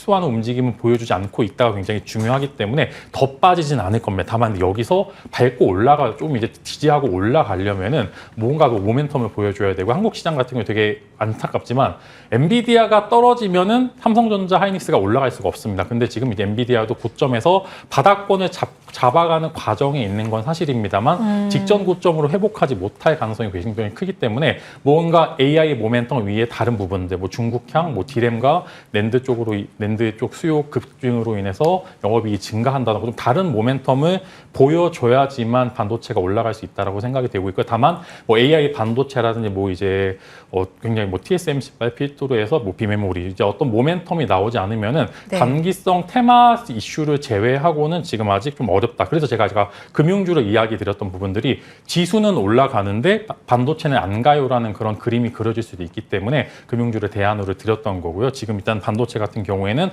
움직임을 보여주지 않고 있다가 굉장히 중요하기 때문에 더 빠지진 않을 겁니다. 다만 여기서 밟고 좀 이제 지지하고 올라가려면은 뭔가 더 모멘텀을 보여줘야 되고 한국 시장 같은 경우 되게 안타깝지만 엔비디아가 떨어지면은 삼성전자, 하이닉스가 올라갈 수가 없습니다. 근데 지금 이제 엔비디아도 고점에서 바닥권을 잡아가는 과정에 있는 건 사실입니다만 직전 고점으로 회복하지 못할 가능성이 굉장히 크기 때문에 뭔가 AI 모멘텀 위에 다른 부분들, 뭐 중국향, 뭐 디램과 낸드 쪽 수요 급증으로 인해서 영업이익이 증가한다든가 좀 다른 모멘텀을 보여줘야지만 반도체가 올라갈 수 있다라고 생각이 되고 있고 다만 뭐 AI 반도체라든지 뭐 이제 굉장히 뭐 TSMC 필두로 해서 뭐 비메모리 이제 어떤 모멘텀이 나오지 않으면은 네. 단기성 테마 이슈를 제외하고는 지금 아직 좀 어렵다. 그래서 제가 금융주를 이야기 드렸던 부분들이 지수는 올라가는데 반도체는 안 가요라는 그런 그림이 그려질 수도 있기 때문에 금융주를 대안으로 드렸던 거고요. 지금 일단 반도체 같은 경우에는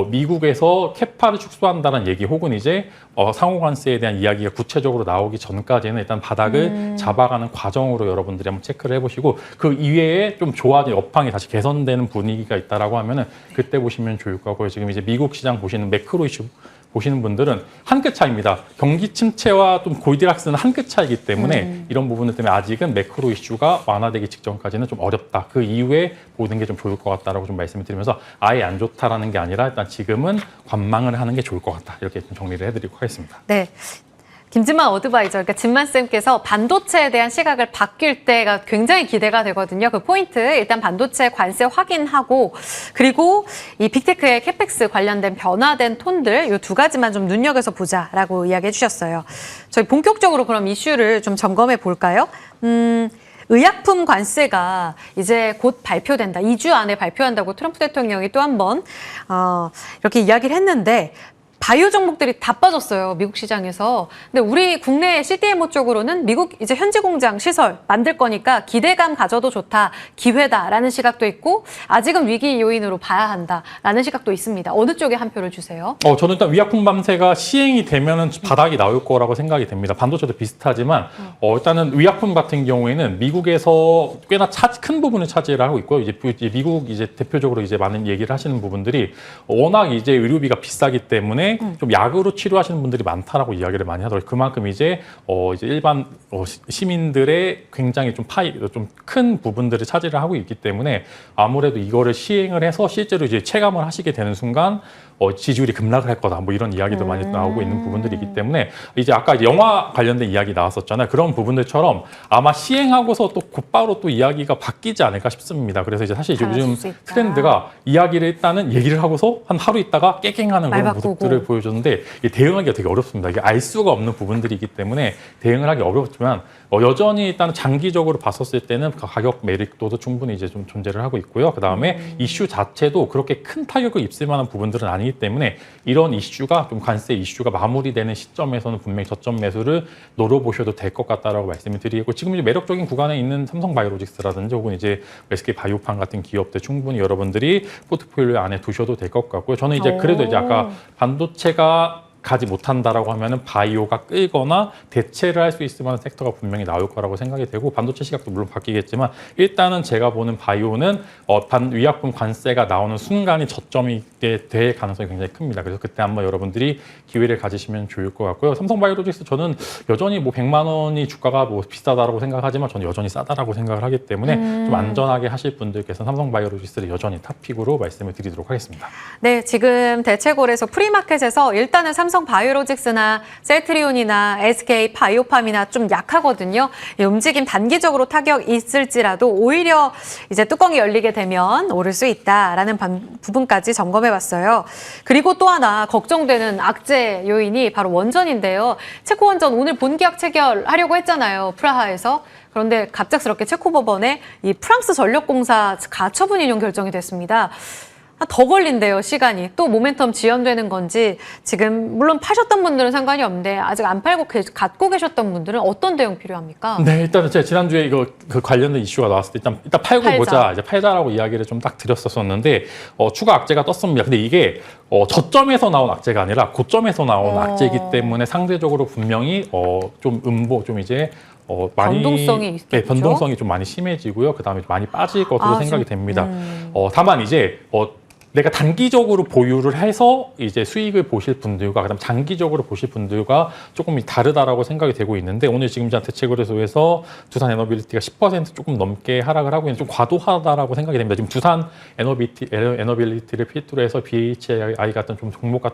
미국에서 캐파를 축소한다는 얘기 혹은 이제 상호관세에 대한 이야기가 구체적으로 나오기 전까지는 일단 바닥을 잡아가는 과정으로 여러분들이 한번 체크를 해보시고 그 이외에 좀 좋아진 업황이 다시 개선되는 분위기가 있다라고 하면은 그때 보시면 좋을 거고요. 지금 이제 미국 시장 보시는 매크로 이슈 보시는 분들은 한 끗 차이입니다. 경기 침체와 좀 골디락스는 한 끗 차이기 때문에 이런 부분들 때문에 아직은 매크로 이슈가 완화되기 직전까지는 좀 어렵다. 그 이후에 보는 게 좀 좋을 것 같다라고 좀 말씀을 드리면서 아예 안 좋다라는 게 아니라 일단 지금은 관망을 하는 게 좋을 것 같다. 이렇게 좀 정리를 해드리고 하겠습니다. 네. 김진만 어드바이저, 그러니까 진만쌤께서 반도체에 대한 시각을 바뀔 때가 굉장히 기대가 되거든요. 그 포인트, 일단 반도체 관세 확인하고, 그리고 이 빅테크의 캐펙스 관련된 변화된 톤들, 이 두 가지만 좀 눈여겨서 보자라고 이야기해 주셨어요. 저희 본격적으로 그럼 이슈를 좀 점검해 볼까요? 의약품 관세가 이제 곧 발표된다. 2주 안에 발표한다고 트럼프 대통령이 또 한 번, 이렇게 이야기를 했는데, 바이오 종목들이 다 빠졌어요. 미국 시장에서. 근데 우리 국내 CDMO 쪽으로는 미국 이제 현지 공장 시설 만들 거니까 기대감 가져도 좋다. 기회다라는 시각도 있고 아직은 위기 요인으로 봐야 한다라는 시각도 있습니다. 어느 쪽에 한 표를 주세요? 저는 일단 의약품 관세가 시행이 되면은 바닥이 나올 거라고 생각이 됩니다. 반도체도 비슷하지만 일단은 의약품 같은 경우에는 미국에서 꽤나 큰 부분을 차지를 하고 있고요. 이제 미국 이제 대표적으로 이제 많은 얘기를 하시는 부분들이 워낙 이제 의료비가 비싸기 때문에 좀 약으로 치료하시는 분들이 많다라고 이야기를 많이 하더라고요. 그만큼 이제 일반 시민들의 굉장히 좀 큰 부분들을 차지를 하고 있기 때문에 아무래도 이거를 시행을 해서 실제로 이제 체감을 하시게 되는 순간 지지율이 급락을 할 거다. 뭐 이런 이야기도 많이 나오고 있는 부분들이기 때문에 이제 아까 이제 영화 관련된 이야기 나왔었잖아요. 그런 부분들처럼 아마 시행하고서 또 곧바로 또 이야기가 바뀌지 않을까 싶습니다. 그래서 이제 사실 요즘 트렌드가 이야기를 일단은 얘기를 하고서 한 하루 있다가 깨갱하는 그런 모습들을 보여줬는데 대응하기가 되게 어렵습니다. 이게 알 수가 없는 부분들이기 때문에 대응을 하기 어렵지만 여전히 일단 장기적으로 봤었을 때는 가격 메리트도 충분히 이제 좀 존재를 하고 있고요. 그 다음에 이슈 자체도 그렇게 큰 타격을 입을 만한 부분들은 아니기 때문에 이런 이슈가 좀 관세 이슈가 마무리되는 시점에서는 분명히 저점 매수를 노려보셔도 될 것 같다라고 말씀을 드리고 지금 이제 매력적인 구간에 있는 삼성바이오로직스라든지 혹은 이제 SK 바이오판 같은 기업들 충분히 여러분들이 포트폴리오 안에 두셔도 될 것 같고요. 저는 이제 그래도 이제 아까 반도체가 가지 못한다라고 하면은 바이오가 끌거나 대체를 할 수 있을 만한 섹터가 분명히 나올 거라고 생각이 되고 반도체 시각도 물론 바뀌겠지만 일단은 제가 보는 바이오는 의약품 관세가 나오는 순간이 저점이 될 가능성이 굉장히 큽니다. 그래서 그때 한번 여러분들이 기회를 가지시면 좋을 것 같고요. 삼성바이오로직스 저는 여전히 뭐 100만 원이 주가가 뭐 비싸다라고 생각하지만 저는 여전히 싸다라고 생각을 하기 때문에 좀 안전하게 하실 분들께서는 삼성바이오로직스를 여전히 탑픽으로 말씀을 드리도록 하겠습니다. 네, 지금 대체골에서 프리마켓에서 일단은 삼성 바이오로직스나 셀트리온이나 SK 바이오팜이나 좀 약하거든요. 이 움직임 단기적으로 타격 있을지라도 오히려 이제 뚜껑이 열리게 되면 오를 수 있다라는 부분까지 점검해봤어요. 그리고 또 하나 걱정되는 악재 요인이 바로 원전인데요. 체코 원전 오늘 본계약 체결하려고 했잖아요. 프라하에서. 그런데 갑작스럽게 체코 법원에 이 프랑스 전력공사 가처분 인용 결정이 됐습니다. 더 걸린대요, 시간이. 또 모멘텀 지연되는 건지 지금 물론 파셨던 분들은 상관이 없는데 아직 안 팔고 갖고 계셨던 분들은 어떤 대응 필요합니까? 네, 일단은 제가 지난주에 이거 그 관련된 이슈가 나왔을 때 일단 팔고 팔자. 보자, 이제 팔자라고 이야기를 좀 딱 드렸었는데 추가 악재가 떴습니다. 근데 이게 저점에서 나온 악재가 아니라 고점에서 나온 악재이기 때문에 상대적으로 분명히 좀 이제 많이 변동성이 있겠죠? 네, 변동성이 좀 많이 심해지고요. 그다음에 많이 빠질 것으로 생각이 됩니다. 다만 이제 내가 단기적으로 보유를 해서 이제 수익을 보실 분들과 그다음 장기적으로 보실 분들과 조금 다르다라고 생각이 되고 있는데 오늘 지금 대체거래소에서 두산 에너빌리티가 10% 조금 넘게 하락을 하고 있는 좀 과도하다라고 생각이 됩니다. 지금 두산 에너빌리티를 필두로 해서 BHI 같은 좀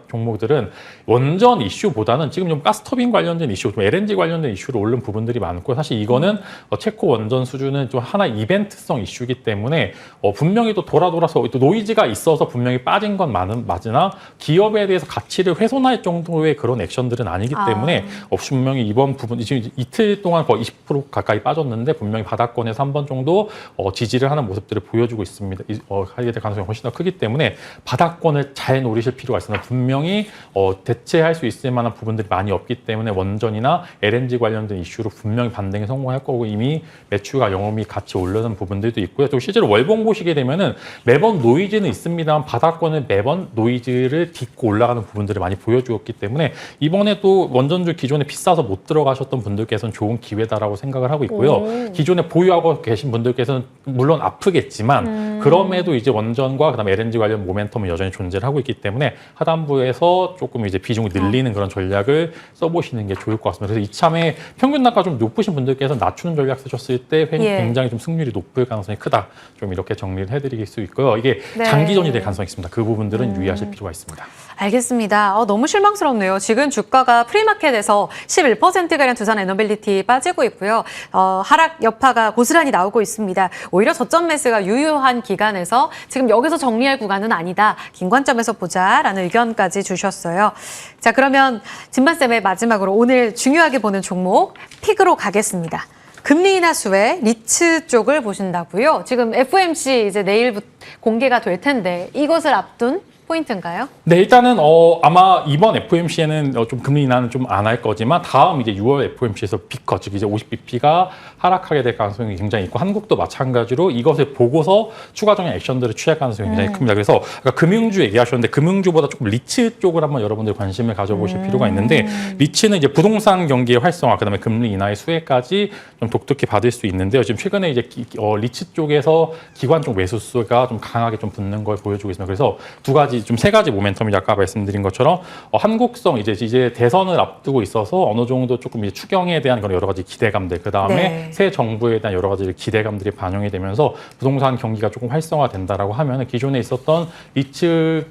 종목들은 원전 이슈보다는 지금 좀 가스터빈 관련된 이슈, 좀 LNG 관련된 이슈로 오른 부분들이 많고 사실 이거는 체코 원전 수준은 좀 하나 이벤트성 이슈이기 때문에 분명히 또 돌아서 또 노이즈가 있어서 분명히 빠진 건 맞으나 기업에 대해서 가치를 훼손할 정도의 그런 액션들은 아니기 때문에 분명히 이번 부분 지금 이틀 동안 거의 20% 가까이 빠졌는데 분명히 바닥권에서 한 번 정도 지지를 하는 모습들을 보여주고 있습니다. 하게 될 가능성이 훨씬 더 크기 때문에 바닥권을 잘 노리실 필요가 있습니다. 분명히 대체할 수 있을 만한 부분들이 많이 없기 때문에 원전이나 LNG 관련된 이슈로 분명히 반등에 성공할 거고 이미 매출과 영업이 같이 오르는 부분들도 있고요. 또 실제로 월봉 보시게 되면은 매번 노이즈는 있습니다. 바닥권을 매번 노이즈를 딛고 올라가는 부분들을 많이 보여주었기 때문에 이번에 또 원전주 기존에 비싸서 못 들어가셨던 분들께서는 좋은 기회다라고 생각을 하고 있고요. 기존에 보유하고 계신 분들께서는 물론 아프겠지만 그럼에도 이제 원전과 그다음에 LNG 관련 모멘텀은 여전히 존재를 하고 있기 때문에 하단부에서 조금 이제 비중을 늘리는 그런 전략을 써보시는 게 좋을 것 같습니다. 그래서 이참에 평균 단가 좀 높으신 분들께서 낮추는 전략 쓰셨을 때 굉장히 좀 승률이 높을 가능성이 크다. 좀 이렇게 정리를 해드릴 수 있고요. 이게 장기전이 될 가능성이 있습니다. 그 부분들은 유의하실 필요가 있습니다. 알겠습니다. 너무 실망스럽네요. 지금 주가가 프리마켓에서 11%가량 두산 에너빌리티 빠지고 있고요. 하락 여파가 고스란히 나오고 있습니다. 오히려 저점 매수가 유효한 기간에서 지금 여기서 정리할 구간은 아니다. 긴 관점에서 보자라는 의견까지 주셨어요. 자, 그러면 진만쌤의 마지막으로 오늘 중요하게 보는 종목 픽으로 가겠습니다. 금리 인하 수혜 리츠 쪽을 보신다고요. 지금 FOMC 이제 내일부터 공개가 될 텐데 이것을 앞둔 포인트인가요? 네, 일단은 아마 이번 FOMC에는 좀 금리 인하는 좀 안 할 거지만 다음 이제 6월 FOMC에서 빅컷, 즉 이제 50bp가 하락하게 될 가능성이 굉장히 있고 한국도 마찬가지로 이것을 보고서 추가적인 액션들을 취할 가능성이 굉장히 큽니다. 그래서 아까 금융주 얘기하셨는데 금융주보다 조금 리츠 쪽을 한번 여러분들 관심을 가져보실 필요가 있는데 리츠는 이제 부동산 경기의 활성화, 그다음에 금리 인하의 수혜까지 좀 독특히 받을 수 있는데요. 지금 최근에 이제 리츠 쪽에서 기관 쪽 매수수가 좀 강하게 좀 붙는 걸 보여주고 있습니다. 그래서 세 가지 모멘텀이 아까 말씀드린 것처럼 한국성 이제 대선을 앞두고 있어서 어느 정도 조금 이제 추경에 대한 그런 여러 가지 기대감들, 그 다음에 새 정부에 대한 여러 가지 기대감들이 반영이 되면서 부동산 경기가 조금 활성화된다라고 하면 기존에 있었던 리츠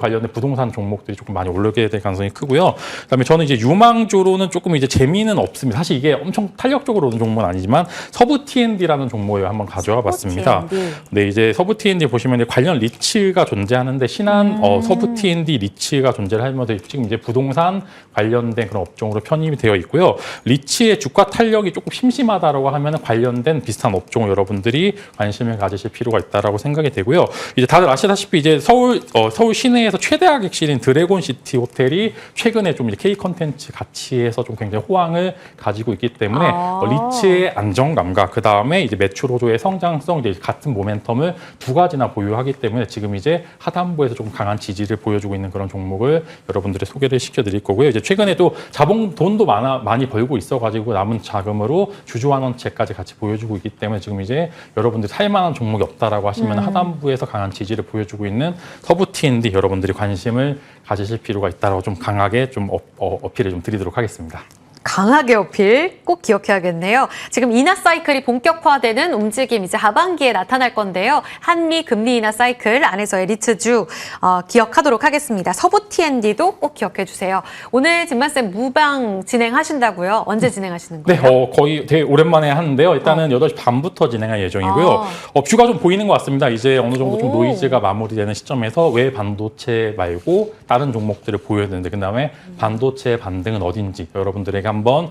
관련된 부동산 종목들이 조금 많이 오르게 될 가능성이 크고요. 그다음에 저는 이제 유망주로는 조금 이제 재미는 없습니다. 사실 이게 엄청 탄력적으로 오는 종목은 아니지만 서부 T&D라는 종목을 한번 가져와 봤습니다. 네, 이제 서부 T&D 보시면 관련 리츠가 존재하는데 신한 서부 T&D 리츠가 존재를 하면서 지금 이제 부동산 관련된 그런 업종으로 편입이 되어 있고요. 리츠의 주가 탄력이 조금 심심하다라고 하면 관련된 비슷한 업종을 여러분들이 관심을 가지실 필요가 있다라고 생각이 되고요. 이제 다들 아시다시피 이제 서울 시내에서 최대 하객실인 드래곤 시티 호텔이 최근에 좀 이제 K 컨텐츠 가치에서 좀 굉장히 호황을 가지고 있기 때문에 리츠의 안정감과 그 다음에 이제 매출 호조의 성장성 이제 같은 모멘텀을 두 가지나 보유하기 때문에 지금 이제 하단부에서 좀 강한 지지를 보여주고 있는 그런 종목을 여러분들의 소개를 시켜드릴 거고요. 이제 최근에도 돈도 많이 벌고 있어가지고 남은 자금으로 주주환원채까지 같이 보여주고 있기 때문에 지금 이제 여러분들 살만한 종목이 없다라고 하시면 하단부에서 강한 지지를 보여주고 있는 서부 T&D 여러분들이 관심을 가지실 필요가 있다라고 좀 강하게 좀 어필을 좀 드리도록 하겠습니다. 강하게 어필 꼭 기억해야겠네요. 지금 인하 사이클이 본격화되는 움직임 이제 하반기에 나타날 건데요. 한미 금리 인하 사이클 안에서의 리츠주 기억하도록 하겠습니다. 서부 T&D도 꼭 기억해 주세요. 오늘 진만쌤 무방 진행하신다고요? 언제 진행하시는 네, 거예요? 거의 되게 오랜만에 하는데요. 일단은 8시 반부터 진행할 예정이고요. 뷰가 좀 보이는 것 같습니다. 이제 어느 정도 좀 노이즈가 마무리되는 시점에서 왜 반도체 말고 다른 종목들을 보여야 되는데 그다음에 반도체 반등은 어딘지 여러분들에게 한번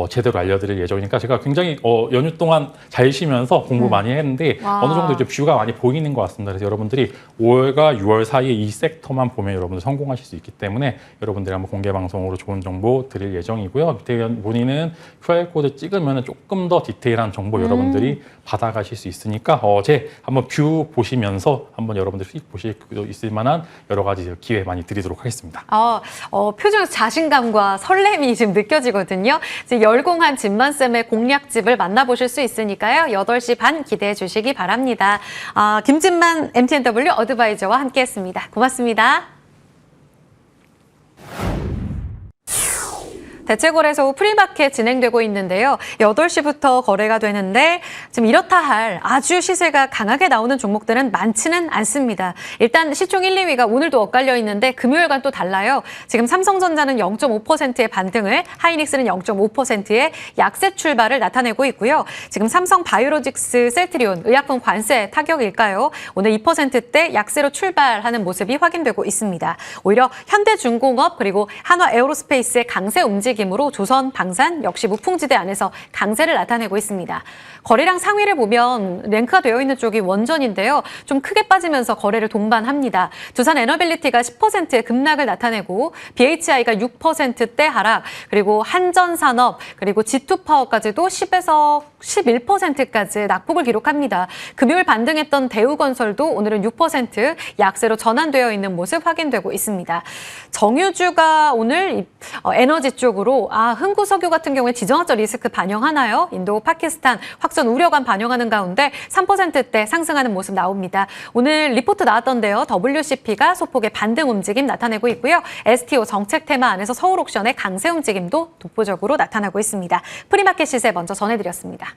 제대로 알려드릴 예정이니까 제가 굉장히 연휴 동안 잘 쉬면서 공부 많이 했는데 어느 정도 이제 뷰가 많이 보이는 것 같습니다. 그래서 여러분들이 5월과 6월 사이에 이 섹터만 보면 여러분들 성공하실 수 있기 때문에 여러분들이 한번 공개 방송으로 좋은 정보 드릴 예정이고요. 밑에 본인은 QR코드 찍으면 조금 더 디테일한 정보 여러분들이 받아가실 수 있으니까 제 한번 뷰 보시면서 한번 여러분들 수익 보실 수 있을 만한 여러 가지 기회 많이 드리도록 하겠습니다. 표정에서 자신감과 설렘이 지금 느껴지거든요. 이제 열공한 진만쌤의 공략집을 만나보실 수 있으니까요. 8시 반 기대해 주시기 바랍니다. 김진만 MTNW 어드바이저와 함께했습니다. 고맙습니다. 대체거래소 프리마켓 진행되고 있는데요. 8시부터 거래가 되는데 지금 이렇다 할 아주 시세가 강하게 나오는 종목들은 많지는 않습니다. 일단 시총 1, 2위가 오늘도 엇갈려 있는데 금요일과는 또 달라요. 지금 삼성전자는 0.5%의 반등을, 하이닉스는 0.5%의 약세 출발을 나타내고 있고요. 지금 삼성바이오로직스, 셀트리온, 의약품 관세 타격일까요? 오늘 2%대 약세로 출발하는 모습이 확인되고 있습니다. 오히려 현대중공업 그리고 한화에어로스페이스의 강세 움직임으로 조선, 방산 역시 무풍지대 안에서 강세를 나타내고 있습니다. 거래량 상위를 보면 랭크가 되어 있는 쪽이 원전인데요. 좀 크게 빠지면서 거래를 동반합니다. 두산 에너빌리티가 10%의 급락을 나타내고 BHI가 6%대 하락, 그리고 한전산업, 그리고 G2파워까지도 10에서 11%까지 낙폭을 기록합니다. 금요일 반등했던 대우건설도 오늘은 6% 약세로 전환되어 있는 모습 확인되고 있습니다. 정유주가 오늘 에너지 쪽으로 흥구석유 같은 경우에 지정학적 리스크 반영하나요? 인도, 파키스탄 확전 우려감 반영하는 가운데 3%대 상승하는 모습 나옵니다. 오늘 리포트 나왔던데요. WCP가 소폭의 반등 움직임 나타내고 있고요. STO 정책 테마 안에서 서울옥션의 강세 움직임도 독보적으로 나타나고 있습니다. 프리마켓 시세 먼저 전해드렸습니다.